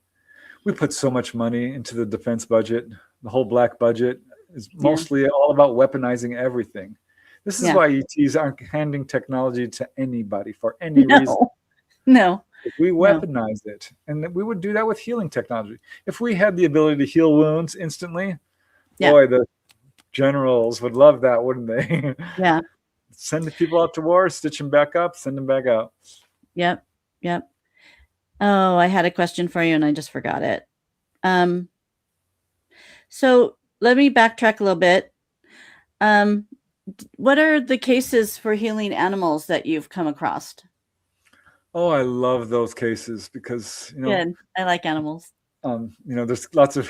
we put so much money into the defense budget. The whole black budget is mostly all about weaponizing everything. This is why ETs aren't handing technology to anybody for any reason. No. If we weaponize it, and we would do that with healing technology. If we had the ability to heal wounds instantly, boy, the generals would love that, wouldn't they? Yeah. Send the people out to war, stitch them back up, send them back out. Yep. Oh, I had a question for you and I just forgot it. So let me backtrack a little bit. What are the cases for healing animals that you've come across? Oh, I love those cases because, Good. I like animals. There's lots of,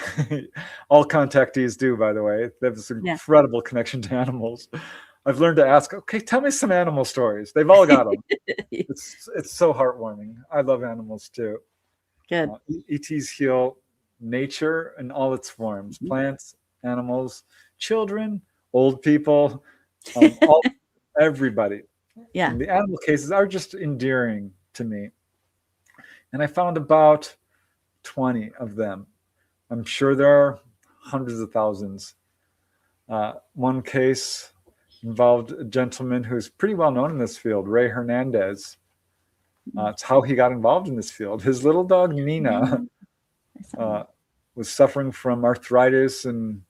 all contactees do, by the way. They have this incredible connection to animals. I've learned to ask, okay, tell me some animal stories. They've all got them. It's so heartwarming. I love animals too. Good. ETs heal nature in all its forms: plants, animals, children, old people, everybody. Yeah. And the animal cases are just endearing to me. And I found about 20 of them. I'm sure there are hundreds of thousands. One case involved a gentleman who's pretty well known in this field, Ray Hernandez. It's how he got involved in this field. His little dog, Nina, was suffering from arthritis and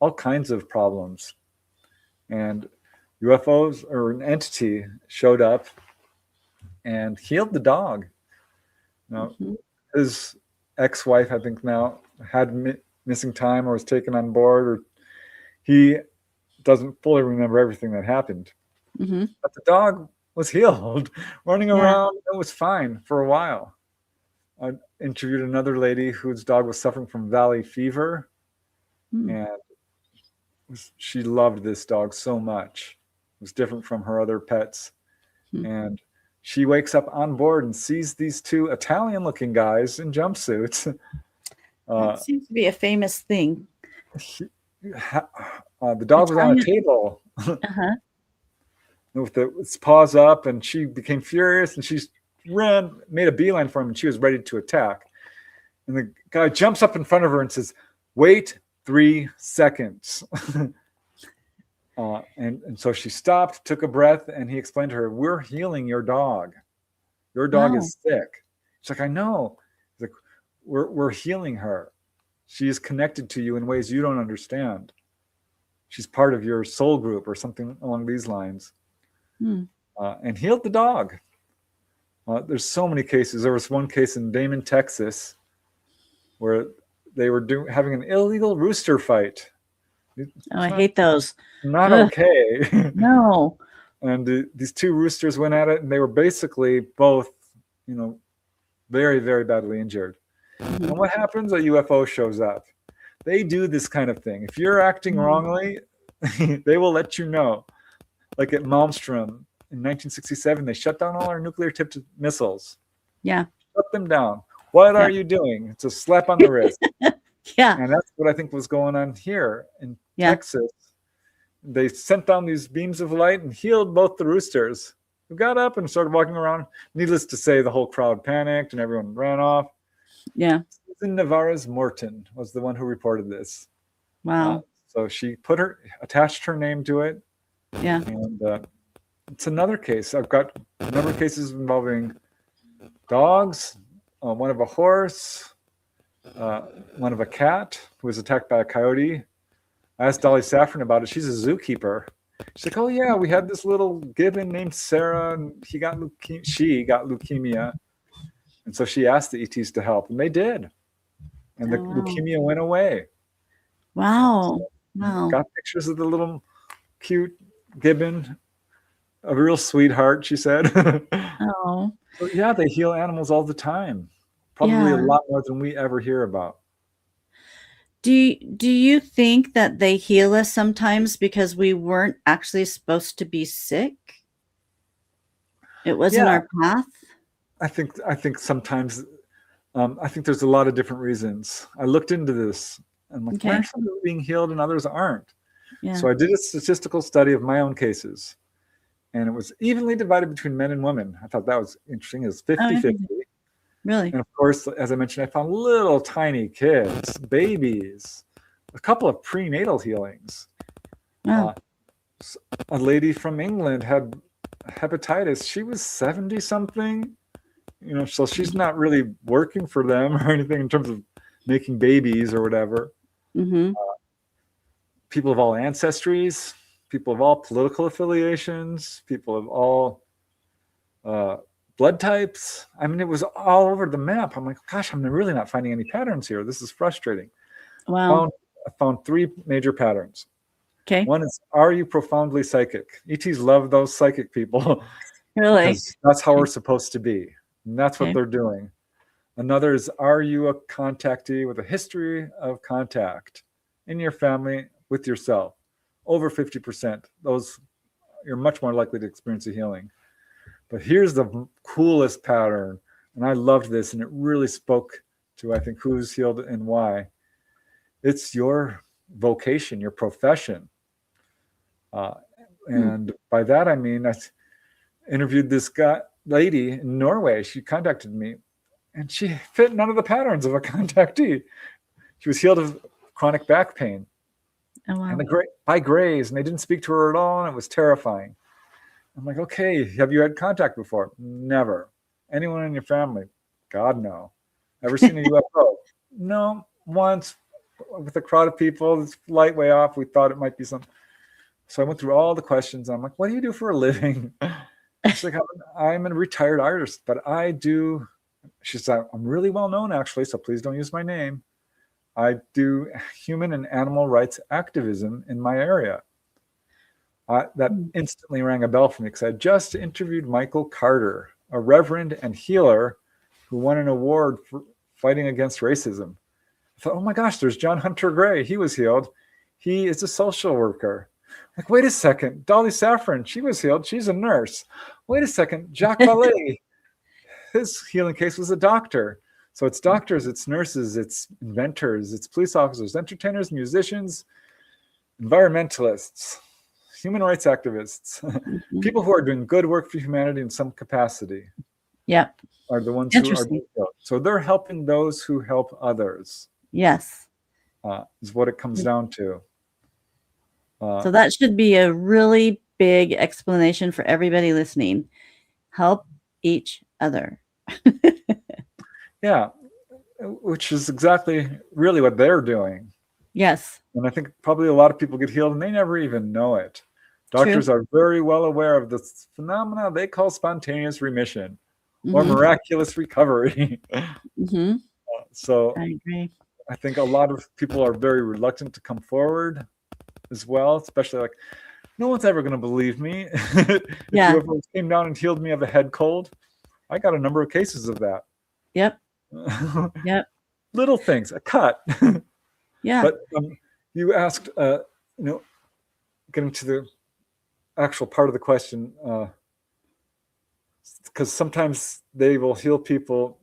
all kinds of problems. And UFOs, or an entity, showed up and healed the dog. Now, his ex-wife, I think now, had missing time or was taken on board, or he doesn't fully remember everything that happened. But the dog was healed, running around. It was fine for a while. I interviewed another lady whose dog was suffering from valley fever, and she loved this dog so much. It was different from her other pets. And she wakes up on board and sees these two Italian-looking guys in jumpsuits. That seems to be a famous thing. The dog was on a table with its paws up, and she became furious, and she made a beeline for him, and she was ready to attack. And the guy jumps up in front of her and says, "Wait 3 seconds." And so she stopped, took a breath, and he explained to her, "We're healing your dog. Your dog is sick." She's like, "I know." He's like, we're healing her. She is connected to you in ways you don't understand. She's part of your soul group or something along these lines. And healed the dog. There's so many cases. There was one case in Damon, Texas, where they were having an illegal rooster fight. I hate those. Not okay. No. And these two roosters went at it, and they were basically both, very, very badly injured. And what happens? A UFO shows up. They do this kind of thing. If you're acting wrongly, they will let you know. Like at Malmstrom in 1967, they shut down all our nuclear-tipped missiles. Yeah. Shut them down. What Yeah. are you doing? It's a slap on the wrist. Yeah. And that's what I think was going on here in Yeah. Texas. They sent down these beams of light and healed both the roosters, who got up and started walking around. Needless to say, the whole crowd panicked and everyone ran off. Yeah. Susan Navarez Morton was the one who reported this. Wow. So she attached her name to it. Yeah. And it's another case. I've got a number of cases involving dogs, one of a horse, one of a cat who was attacked by a coyote. I asked Dolly Saffron about it. She's a zookeeper. She's like, oh yeah, we had this little gibbon named Sarah, and she got leukemia. And so she asked the ETs to help, and they did. And the leukemia went away. Wow. So Wow. got pictures of the little cute gibbon, a real sweetheart, she said. Oh. So yeah, they heal animals all the time. Probably a lot more than we ever hear about. Do you think that they heal us sometimes because we weren't actually supposed to be sick? It wasn't our path? I think sometimes I think there's a lot of different reasons. I looked into this and like, why are some people being healed and others aren't? Yeah. So I did a statistical study of my own cases, and it was evenly divided between men and women. I thought that was interesting. It was 50-50. Really? And of course, as I mentioned, I found little tiny kids, babies, a couple of prenatal healings. Wow. A lady from England had hepatitis. She was 70 something, so she's not really working for them or anything in terms of making babies or whatever. Mm-hmm. People of all ancestries, people of all political affiliations, people of all blood types. I mean, it was all over the map. I'm like, gosh, I'm really not finding any patterns here. This is frustrating. Wow. I found 3 major patterns. Okay. One is, are you profoundly psychic? ETs love those psychic people. Really? Because that's how we're supposed to be. And that's what they're doing. Another is, are you a contactee with a history of contact in your family with yourself? Over 50%. Those, you're much more likely to experience a healing. But here's the coolest pattern. And I loved this, and it really spoke to, I think, who's healed and why. It's your vocation, your profession. And by that, I mean, I interviewed this lady in Norway. She contacted me, and she fit none of the patterns of a contactee. She was healed of chronic back pain. Oh, wow. And by grays, and they didn't speak to her at all, and it was terrifying. I'm like, okay, have you had contact before? Never. Anyone in your family? God, no. Ever seen a UFO? No, once with a crowd of people. It's light way off. We thought it might be something. So I went through all the questions. I'm like, what do you do for a living? She's like, I'm a retired artist, but I do. She's like, I'm really well known, actually, so please don't use my name. I do human and animal rights activism in my area. That instantly rang a bell for me because I just interviewed Michael Carter, a reverend and healer who won an award for fighting against racism. I thought, oh my gosh, there's John Hunter Gray. He was healed. He is a social worker. Like, wait a second, Dolly Saffron, she was healed. She's a nurse. Wait a second, Jacques Vallée, his healing case was a doctor. So it's doctors, it's nurses, it's inventors, it's police officers, entertainers, musicians, environmentalists, human rights activists, people who are doing good work for humanity in some capacity. Yep. Are the ones who are being healed. So they're helping those who help others. Yes. Is what it comes down to. So that should be a really big explanation for everybody listening. Help each other. Yeah, which is exactly really what they're doing. Yes. And I think probably a lot of people get healed and they never even know it. Doctors are very well aware of this phenomena they call spontaneous remission or miraculous recovery. So I agree. I think a lot of people are very reluctant to come forward as well, especially like, no one's ever going to believe me. If UFOs came down and healed me of a head cold, I got a number of cases of that. Yep. Yep. Little things, a cut. Yeah. But you asked, getting to the actual part of the question, because sometimes they will heal people.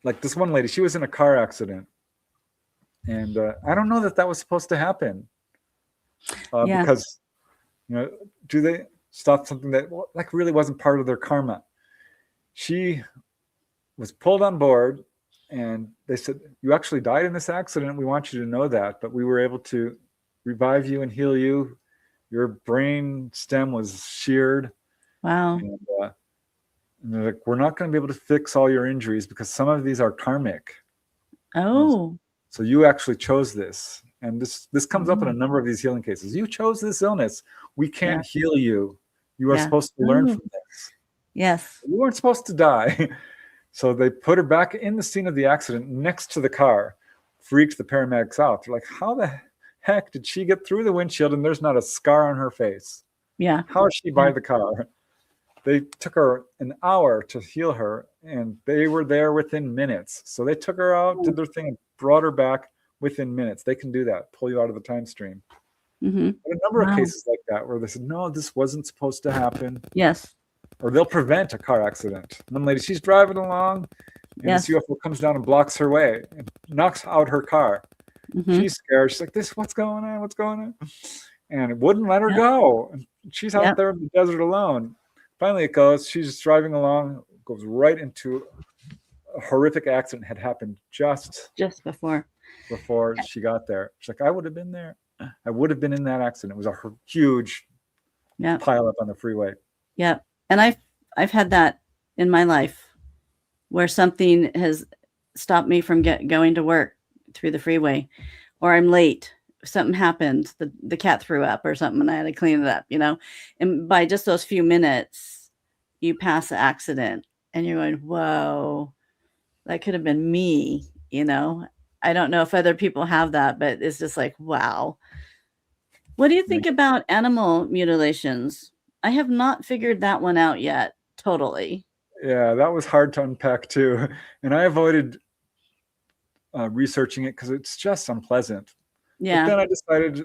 Like this one lady, she was in a car accident, and I don't know that that was supposed to happen, Yeah. because do they stop something that like really wasn't part of their karma? She was pulled on board, and they said, "You actually died in this accident. We want you to know that, but we were able to revive you and heal you. Your brain stem was sheared, Wow. and they're like, we're not going to be able to fix all your injuries because some of these are karmic. Oh. So you actually chose this." And this comes up in a number of these healing cases. You chose this illness. We can't heal you. You are supposed to learn from this. Yes. You weren't supposed to die. So they put her back in the scene of the accident next to the car. Freaked the paramedics out. They're like, how the heck did she get through the windshield and there's not a scar on her face? Yeah. How is she by the car? They took her an hour to heal her, and they were there within minutes. So they took her out, did their thing, and brought her back within minutes. They can do that, pull you out of the time stream. Mm-hmm. But a number of cases like that where they said, no, this wasn't supposed to happen. Yes. Or they'll prevent a car accident. One lady, she's driving along, and this UFO comes down and blocks her way and knocks out her car. Mm-hmm. She's scared. She's like, what's going on? What's going on? And it wouldn't let her go. And she's out there in the desert alone. Finally, it goes. She's driving along, goes right into a horrific accident had happened just before she got there. She's like, I would have been there. I would have been in that accident. It was a huge pile up on the freeway. Yeah. And I've had that in my life where something has stopped me from going to work through the freeway, or I'm late. Something happened. The cat threw up or something, and I had to clean it up, And by just those few minutes, you pass the accident, and you're going, whoa, that could have been me, I don't know if other people have that, but it's just like, wow. What do you think about animal mutilations? I have not figured that one out yet, totally. Yeah, that was hard to unpack too. And I avoided researching it because it's just unpleasant. Yeah. But then I decided,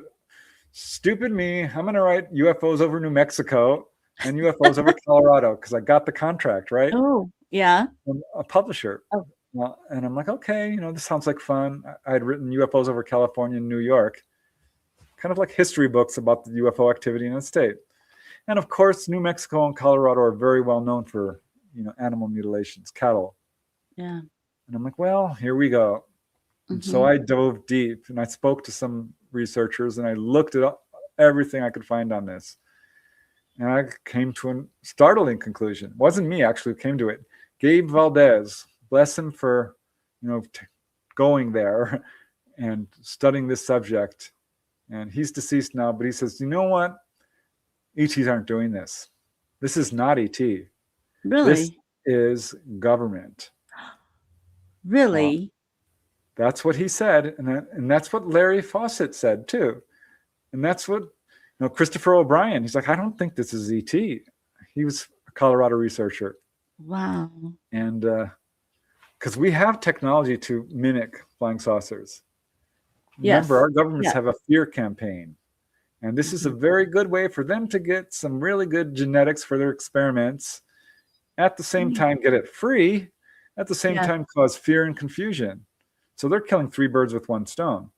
stupid me, I'm going to write UFOs over New Mexico and UFOs over Colorado because I got the contract, right? Oh, yeah. From a publisher. Oh. And I'm like, okay, this sounds like fun. I had written UFOs over California and New York, kind of like history books about the UFO activity in the state. And of course, New Mexico and Colorado are very well known for, animal mutilations, cattle. Yeah. And I'm like, well, here we go. And so I dove deep and I spoke to some researchers and I looked at everything I could find on this. And I came to a startling conclusion. It wasn't me actually who came to it. Gabe Valdez, bless him for, going there and studying this subject. And he's deceased now, but he says, you know what? ETs aren't doing this. This is not ET. Really? This is government. Really? That's what he said. And that's what Larry Fawcett said too. And that's what, Christopher O'Brien, he's like, I don't think this is ET. He was a Colorado researcher. Wow. And because we have technology to mimic flying saucers. Remember, our governments have a fear campaign. And this is a very good way for them to get some really good genetics for their experiments. At the same time, get it free. At the same time, cause fear and confusion. So they're killing 3 birds with 1 stone.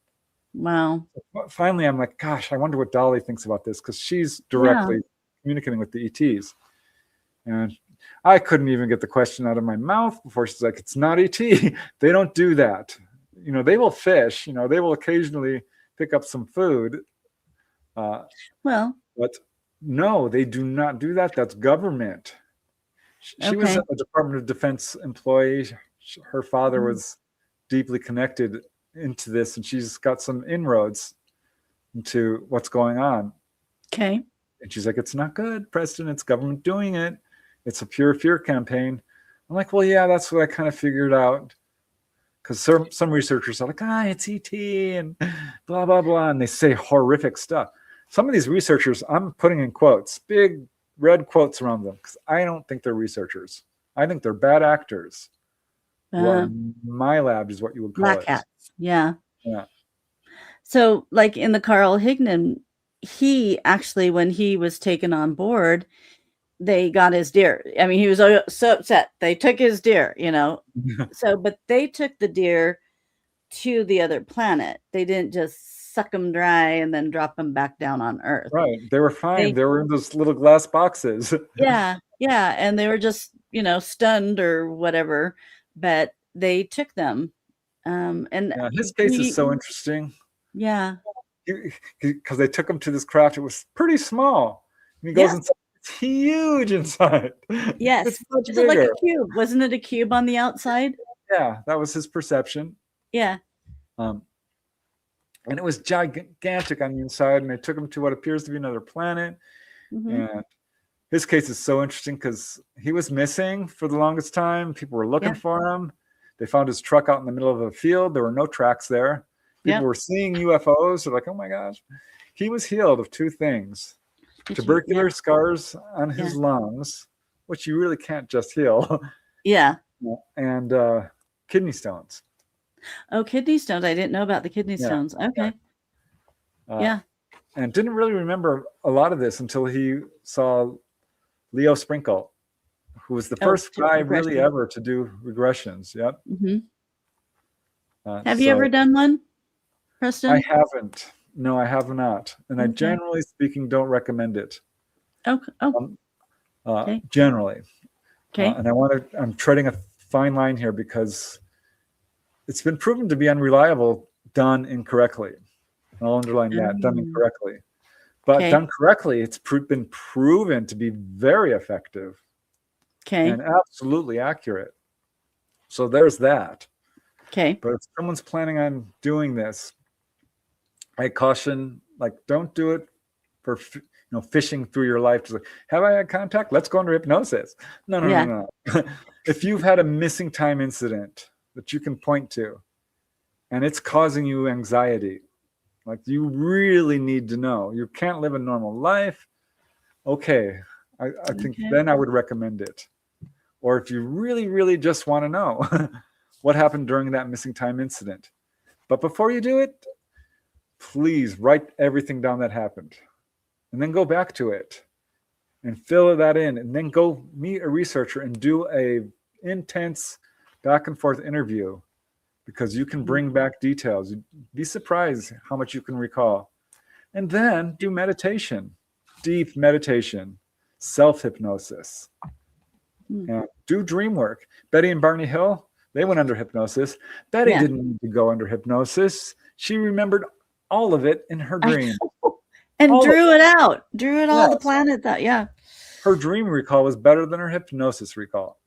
Wow. Finally, I'm like, gosh, I wonder what Dolly thinks about this because she's directly communicating with the ETs. And I couldn't even get the question out of my mouth before she's like, it's not ET. They don't do that. They will fish. They will occasionally pick up some food. But no, they do not do that. That's government. She was a Department of Defense employee. Her father was deeply connected into this, and she's got some inroads into what's going on. Okay. And she's like, it's not good, Preston. It's government doing it. It's a pure fear campaign. I'm like, well, yeah, that's what I kind of figured out. Because some researchers are like, it's ET and blah, blah, blah. And they say horrific stuff. Some of these researchers, I'm putting in quotes, big red quotes around them, because I don't think they're researchers. I think they're bad actors. Well, my lab is what you would call black it. hats. Yeah. Yeah. So like in the Carl Hignan he actually, when he was taken on board, they got his deer. I mean, he was so upset. They took his deer, So, but they took the deer to the other planet. They didn't just suck them dry and then drop them back down on Earth. Right. They were fine. They were in those little glass boxes. Yeah. And they were just, stunned or whatever, but they took them. And Yeah, his case is so interesting. Yeah. Because they took him to this craft. It was pretty small. And he goes inside. It's huge inside. Yes. It's much bigger. Like a bigger. cube. Wasn't it a cube on the outside? Yeah, that was his perception. Yeah. And it was gigantic on the inside, and they took him to what appears to be another planet. And his case is so interesting because he was missing for the longest time. People were looking for him. They found his truck out in the middle of a field. There were no tracks there. People were seeing UFOs. They're like, oh my gosh. He was healed of two things: tubercular scars on his lungs, which you really can't just heal. Yeah. And kidney stones. Oh, kidney stones. I didn't know about the kidney stones. Okay. And didn't really remember a lot of this until he saw Leo Sprinkle, who was the first guy really ever to do regressions. Yep. Have you ever done one, Preston? I haven't. No, I have not. And I generally speaking don't recommend it. Okay. Generally. Okay. And I'm treading a fine line here because it's been proven to be unreliable done incorrectly. And I'll underline that, done incorrectly. But done correctly, it's been proven to be very effective. And absolutely accurate. So there's that. Okay. But if someone's planning on doing this, I caution, don't do it for fishing through your life. Just have I had contact? Let's go under hypnosis. No. If you've had a missing time incident that you can point to, and it's causing you anxiety, you really need to know. You can't live a normal life. Okay, I think then I would recommend it. Or if you really, really just want to know what happened during that missing time incident. But before you do it, please write everything down that happened. And then go back to it and fill that in. And then go meet a researcher and do a intense back and forth interview, because you can bring back details. You'd be surprised how much you can recall. And then do meditation, deep meditation, self-hypnosis. And do dream work. Betty and Barney Hill, they went under hypnosis. Betty didn't need to go under hypnosis. She remembered all of it in her dream. And all drew it out. Drew it all the planet out. Yeah. Her dream recall was better than her hypnosis recall.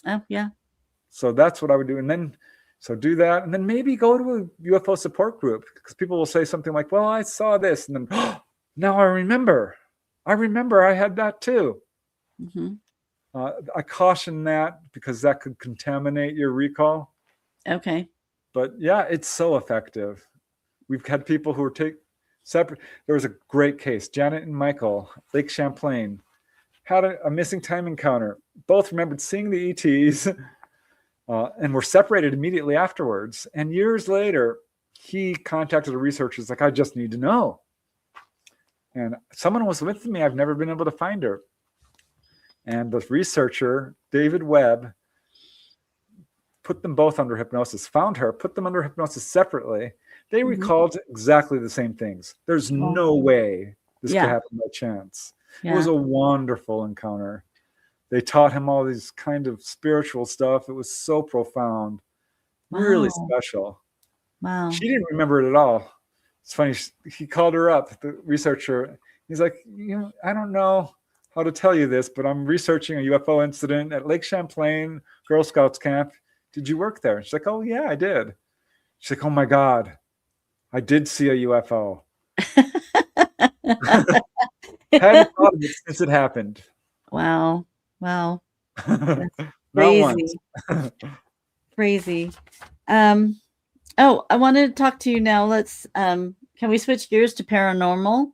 Oh, yeah. So that's what I would do. And then, so do that. And then maybe go to a UFO support group, because people will say something like, well, I saw this. And then, oh, now I remember. I had that too. I caution that because that could contaminate your recall. Okay. But yeah, it's so effective. We've had people who were separate. There was a great case. Janet and Michael, Lake Champlain, had a missing time encounter. Both remembered seeing the ETs and were separated immediately afterwards. And years later, he contacted a researcher. He's like, I just need to know. And someone was with me. I've never been able to find her. And the researcher, David Webb, put them both under hypnosis, found her, put them under hypnosis separately. They recalled exactly the same things. There's no way this could happen by chance. It was a wonderful encounter. They taught him all these kind of spiritual stuff. It was so profound, really special. Wow. She didn't remember it at all. It's funny. He called her up, the researcher. He's like, I don't know how to tell you this, but I'm researching a UFO incident at Lake Champlain Girl Scouts camp. Did you work there? She's like, oh yeah, I did. She's like, oh my God, I did see a UFO. Hadn't thought of it since it happened. Wow. Crazy. Crazy. I wanted to talk to you now. Let's can we switch gears to paranormal?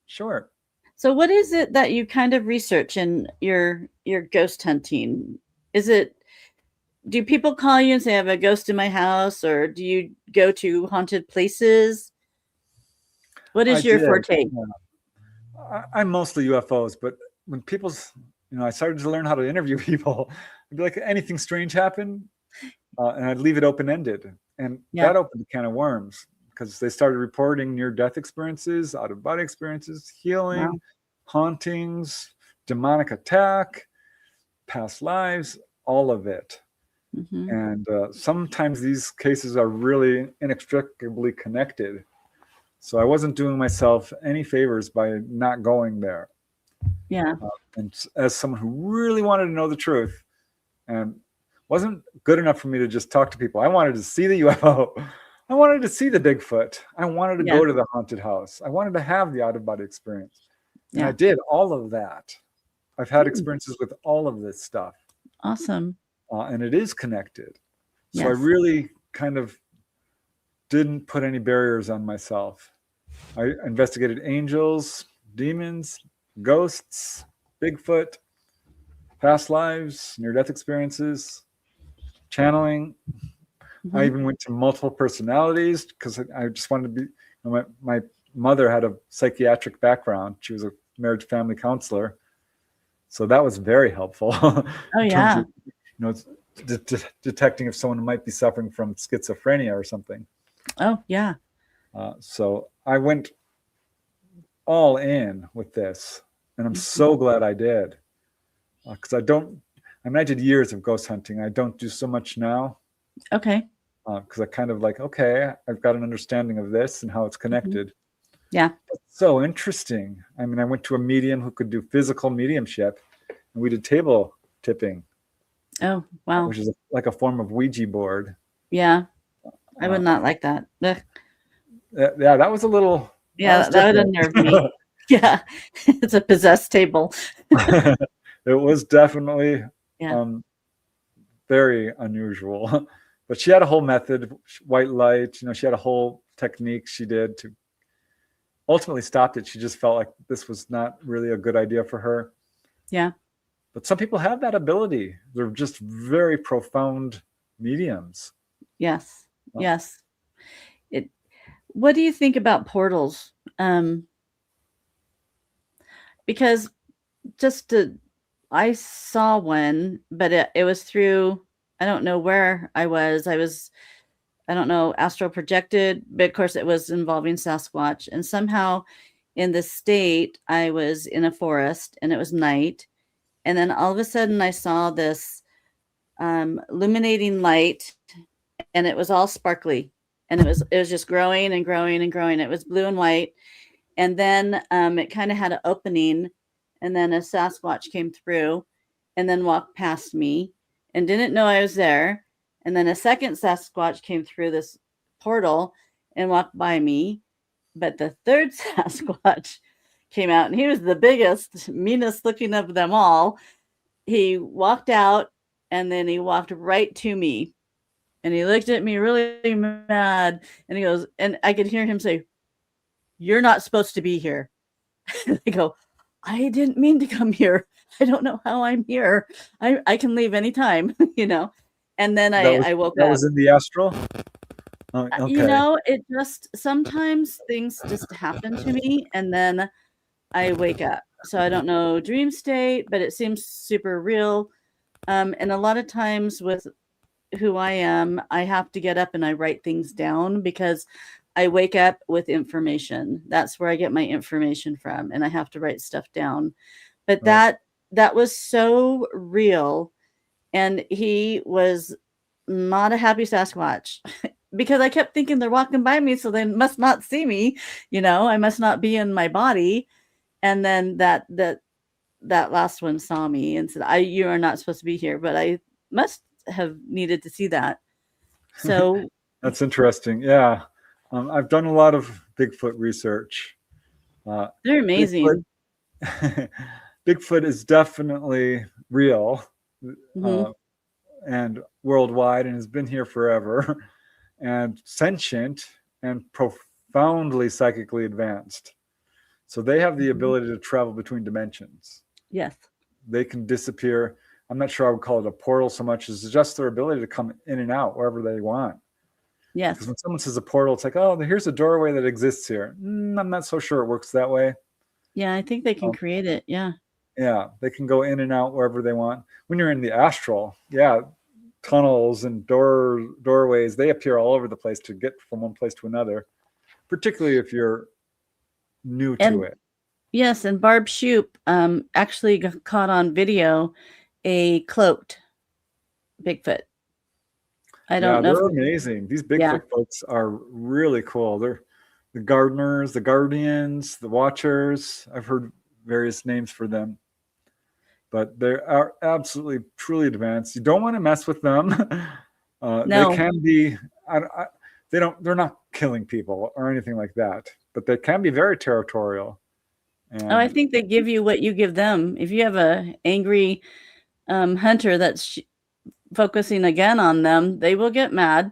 Sure. So what is it that you kind of research in your ghost hunting? Do people call you and say, I have a ghost in my house, or do you go to haunted places? What I is your did. forte? I'm mostly UFOs, but when people's, I started to learn how to interview people, I'd be like, anything strange happen? And I'd leave it open-ended. And Yeah. that opened a can of worms because they started reporting near-death experiences, out-of-body experiences, healing, Wow. hauntings, demonic attack, past lives, all of it. Mm-hmm. And sometimes these cases are really inextricably connected. So I wasn't doing myself any favors by not going there. Yeah. And as someone who really wanted to know the truth, and wasn't good enough for me to just talk to people. I wanted to see the UFO. I wanted to see the Bigfoot. I wanted to Yeah. go to the haunted house. I wanted to have the out-of-body experience. And I Yeah. did all of that. I've had experiences with all of this stuff. Awesome. And it is connected. So I Yes. really kind of didn't put any barriers on myself. I investigated angels, demons, ghosts, Bigfoot, past lives, near-death experiences, channeling. Mm-hmm. I even went to multiple personalities because I just wanted to be. My mother had a psychiatric background. She was a marriage family counselor, so that was very helpful Oh, in terms yeah. of detecting if someone might be suffering from schizophrenia or something. Oh, yeah. So I went all in with this, and I'm so glad I did because I did years of ghost hunting. I don't do so much now. Okay. Because I kind of like, okay, I've got an understanding of this and how it's connected. Yeah. It's so interesting. I mean, I went to a medium who could do physical mediumship, and we did table tipping, Oh, wow. which is like a form of Ouija board. Yeah. I would not like that. Ugh. Yeah, that was a little. Yeah, that would unnerve me. Yeah. It's a possessed table. It was definitely Yeah. very unusual. But she had a whole method, white light, she had a whole technique she did to ultimately stopped it. She just felt like this was not really a good idea for her. Yeah. But some people have that ability. They're just very profound mediums. Yes. Yes. What do you think about portals? Because I saw one, but it was through, I don't know where I was. I don't know, astral projected, but of course it was involving Sasquatch. And somehow in the state, I was in a forest and it was night. And then all of a sudden I saw this illuminating light, and it was all sparkly, and it was just growing and growing and growing. It was blue and white. And then it kind of had an opening, and then a Sasquatch came through and then walked past me and didn't know I was there. And then a second Sasquatch came through this portal and walked by me. But the third Sasquatch came out, and he was the biggest, meanest looking of them all. He walked out, and then he walked right to me, and he looked at me really mad, and he goes, and I could hear him say, "You're not supposed to be here." I go, "I didn't mean to come here. I don't know how I'm here. I can leave anytime," And then I woke that up. was in the astral. Okay. It just, sometimes things just happen to me, and then I wake up. So I don't know, dream state, but it seems super real. And a lot of times with who I am, I have to get up and I write things down because I wake up with information. That's where I get my information from, and I have to write stuff down. But Right. that was so real, and he was not a happy Sasquatch because I kept thinking they're walking by me, so they must not see me. I must not be in my body. And then that last one saw me and said, "You are not supposed to be here," but I must have needed to see that. So That's interesting. Yeah. I've done a lot of Bigfoot research. they're Bigfoot, amazing. Bigfoot is definitely real Hmm. and worldwide and has been here forever and sentient and profoundly psychically advanced. So they have the ability to travel between dimensions. Yes. They can disappear. I'm not sure I would call it a portal so much as just their ability to come in and out wherever they want. Yes. Because when someone says a portal, it's like, oh, here's a doorway that exists here. I'm not so sure it works that way. Yeah, I think they can create it. Yeah. Yeah, they can go in and out wherever they want. When you're in the astral, yeah, tunnels and doorways, they appear all over the place to get from one place to another, particularly if you're new to it. Yes, and Barb Shoop actually caught on video a cloaked Bigfoot. I don't know. They're amazing. These Bigfoot folks are really cool. They're the gardeners, the guardians, the watchers. I've heard various names for them, but they are absolutely, truly advanced. You don't want to mess with them. No. They can be. They're not killing people or anything like that, but they can be very territorial. And I think they give you what you give them. If you have a angry hunter that's focusing again on them, they will get mad.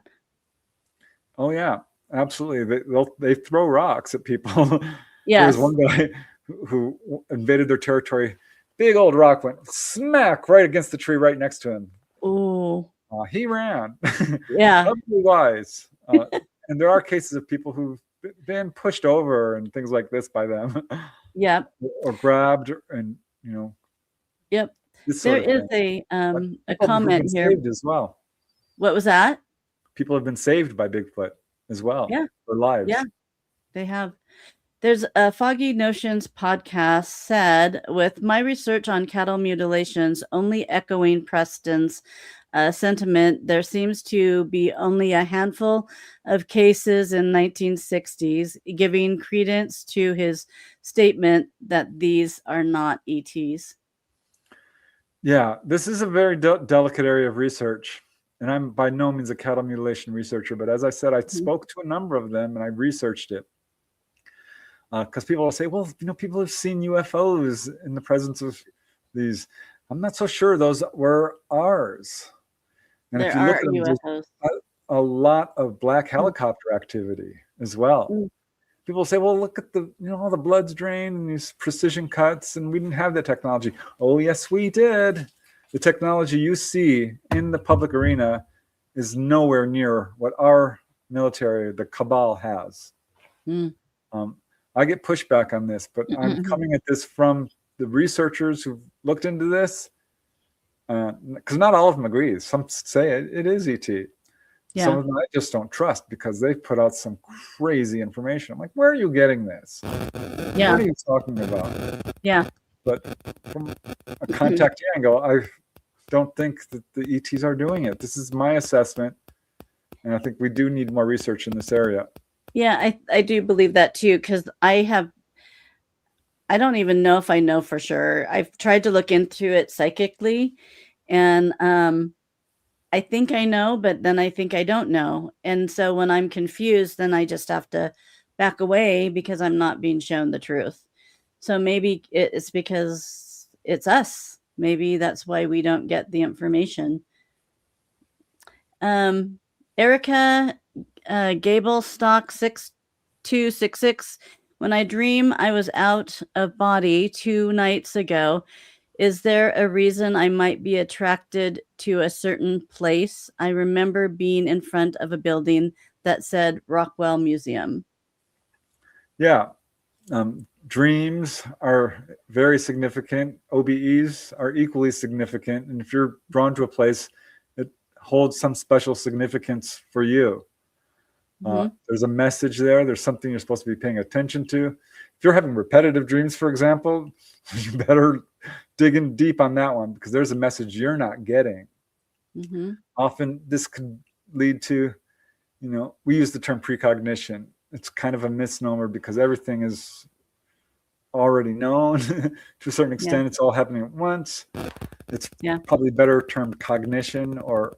Oh yeah, absolutely. They throw rocks at people. Yes. There was one guy who invaded their territory. Big old rock went smack right against the tree right next to him. Oh. He ran. Yeah. Probably wise. And there are cases of people who've been pushed over and things like this by them. Yep. Or grabbed and, Yep. There is a comment here. Saved as well. What was that? People have been saved by Bigfoot as well. Yeah. Their lives. Yeah, they have. There's a Foggy Notions podcast said, with my research on cattle mutilations only echoing Preston's sentiment, there seems to be only a handful of cases in 1960s, giving credence to his statement that these are not ETs. Yeah, this is a very delicate area of research. And I'm by no means a cattle mutilation researcher, but as I said, I spoke to a number of them and I researched it. Because people will say, well, people have seen UFOs in the presence of these. I'm not so sure those were ours. And if you look at them, there's a lot of black helicopter activity as well. People say, well, look at the, all the blood's drained and these precision cuts, and we didn't have the technology. Oh, yes, we did. The technology you see in the public arena is nowhere near what our military, the cabal, has. I get pushback on this, but I'm coming at this from the researchers who've looked into this, because not all of them agree. Some say it is ET. Yeah. Some of them I just don't trust because they put out some crazy information. I'm like, where are you getting this? Yeah. What are you talking about? Yeah. But from a contact angle, I don't think that the ETs are doing it. This is my assessment, and I think we do need more research in this area. Yeah, I do believe that too, because I don't even know if I know for sure. I've tried to look into it psychically, and I think I know, but then I think I don't know. And so when I'm confused, then I just have to back away because I'm not being shown the truth. So maybe it's because it's us. Maybe that's why we don't get the information. Erica Gable Stock 6266. When I dream I was out of body 2 nights ago, is there a reason I might be attracted to a certain place? I remember being in front of a building that said Rockwell Museum. Yeah. Dreams are very significant. OBEs are equally significant. And if you're drawn to a place, it holds some special significance for you. There's a message there. There's something you're supposed to be paying attention to. If you're having repetitive dreams, for example, you better dig in deep on that one because there's a message you're not getting. Often this could lead to, we use the term precognition. It's kind of a misnomer because everything is already known to a certain extent. Yeah. It's all happening at once. It's probably better termed cognition or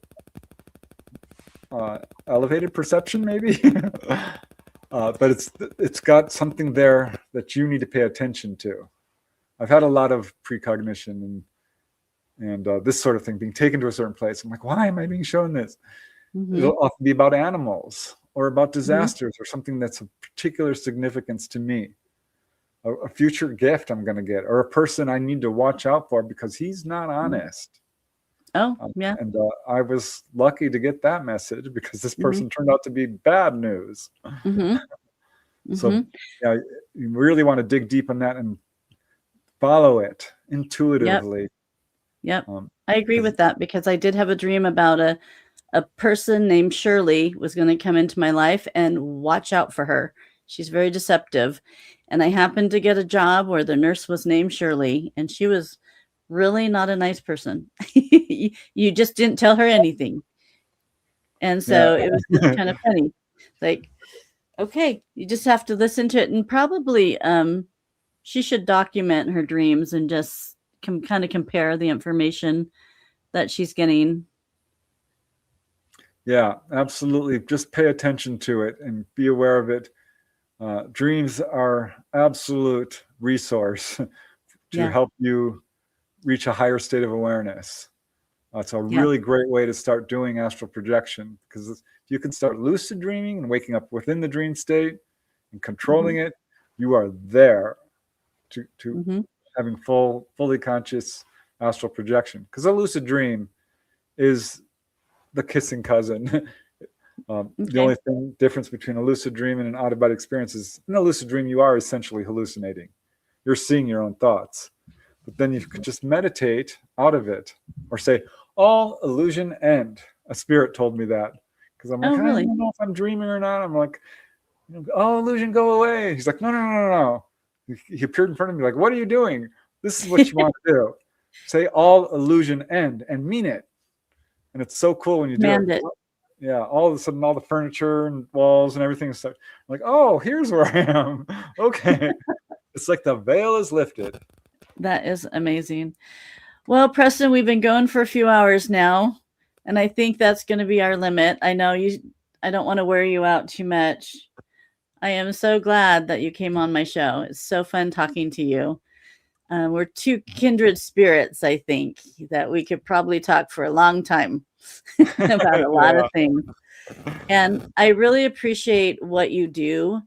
elevated perception, maybe. But it's got something there that you need to pay attention to. I've had a lot of precognition and this sort of thing being taken to a certain place. I'm like, why am I being shown this? It'll often be about animals or about disasters or something that's of particular significance to me. A future gift I'm going to get or a person I need to watch out for because he's not honest. Oh, yeah. And I was lucky to get that message because this Mm-hmm. person turned out to be bad news. Mm-hmm. So Mm-hmm. yeah, you really want to dig deep on that and follow it Yep. intuitively. Yep. I agree with that, because I did have a dream about a person named Shirley was going to come into my life, and watch out for her. She's very deceptive. And I happened to get a job where the nurse was named Shirley, and she was really not a nice person. You just didn't tell her anything. And so Yeah. it was just kind of funny. Like, okay, you just have to listen to it, and probably she should document her dreams and just kind of compare the information that she's getting. Yeah, absolutely. Just pay attention to it and be aware of it. Dreams are absolute resource to help you reach a higher state of awareness. It's a really great way to start doing astral projection, because if you can start lucid dreaming and waking up within the dream state and controlling it, you are there to having fully conscious astral projection. Because a lucid dream is the kissing cousin. The only difference between a lucid dream and an out-of-body experience is, in a lucid dream, you are essentially hallucinating. You're seeing your own thoughts. But then you could just meditate out of it, or say, all illusion end. A spirit told me that, because I'm like, I don't know if I'm dreaming or not. I'm like, all illusion go away. He's like, no. He appeared in front of me like, what are you doing? This is what you want to do. Say all illusion end and mean it. And it's so cool when you do it. Yeah, all of a sudden, all the furniture and walls and everything is like, oh, here's where I am. Okay. It's like the veil is lifted. That is amazing. Well, Preston, we've been going for a few hours now, and I think that's going to be our limit. I know I don't want to wear you out too much. I am so glad that you came on my show. It's so fun talking to you. We're two kindred spirits, I think, that we could probably talk for a long time about a lot of things. And I really appreciate what you do,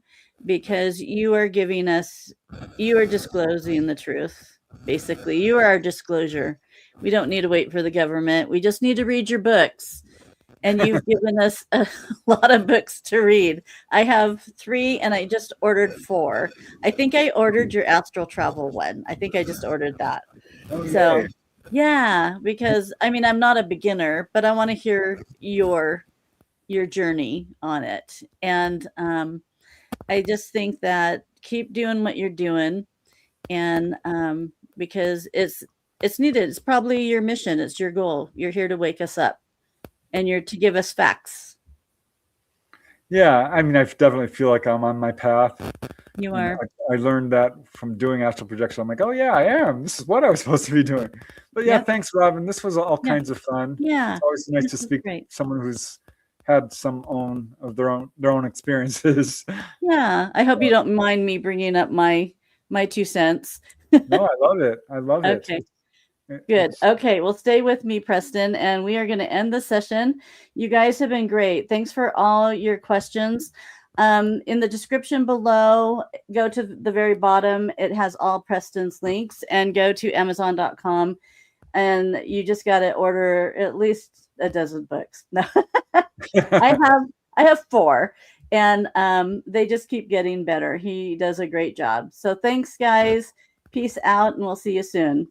because you are disclosing the truth. Basically, you are our disclosure. We don't need to wait for the government. We just need to read your books. And you've given us a lot of books to read. I have 3, and I just ordered 4. I think I ordered your astral travel one. I think I just ordered that. So, yeah, because I mean, I'm not a beginner, but I want to hear your journey on it. And I just think that keep doing what you're doing, and because it's needed. It's probably your mission. It's your goal. You're here to wake us up, and you're to give us facts. Yeah, I mean, I definitely feel like I'm on my path. You are. I learned that from doing astral projection. I'm like, oh yeah, I am. This is what I was supposed to be doing. But yeah, thanks, Robin. This was all kinds of fun. Yeah, it's always nice to speak to someone who's had their own experiences. Yeah, I hope you don't mind me bringing up my 2 cents. No, I love it. I love it. Okay. Good. Okay, well, stay with me, Preston, and we are going to end the session. You guys have been great. Thanks for all your questions. In the description below, go to the very bottom. It has all Preston's links, and go to Amazon.com, and you just got to order at least a dozen books. No, I have 4, and they just keep getting better. He does a great job. So thanks, guys. Peace out, and we'll see you soon.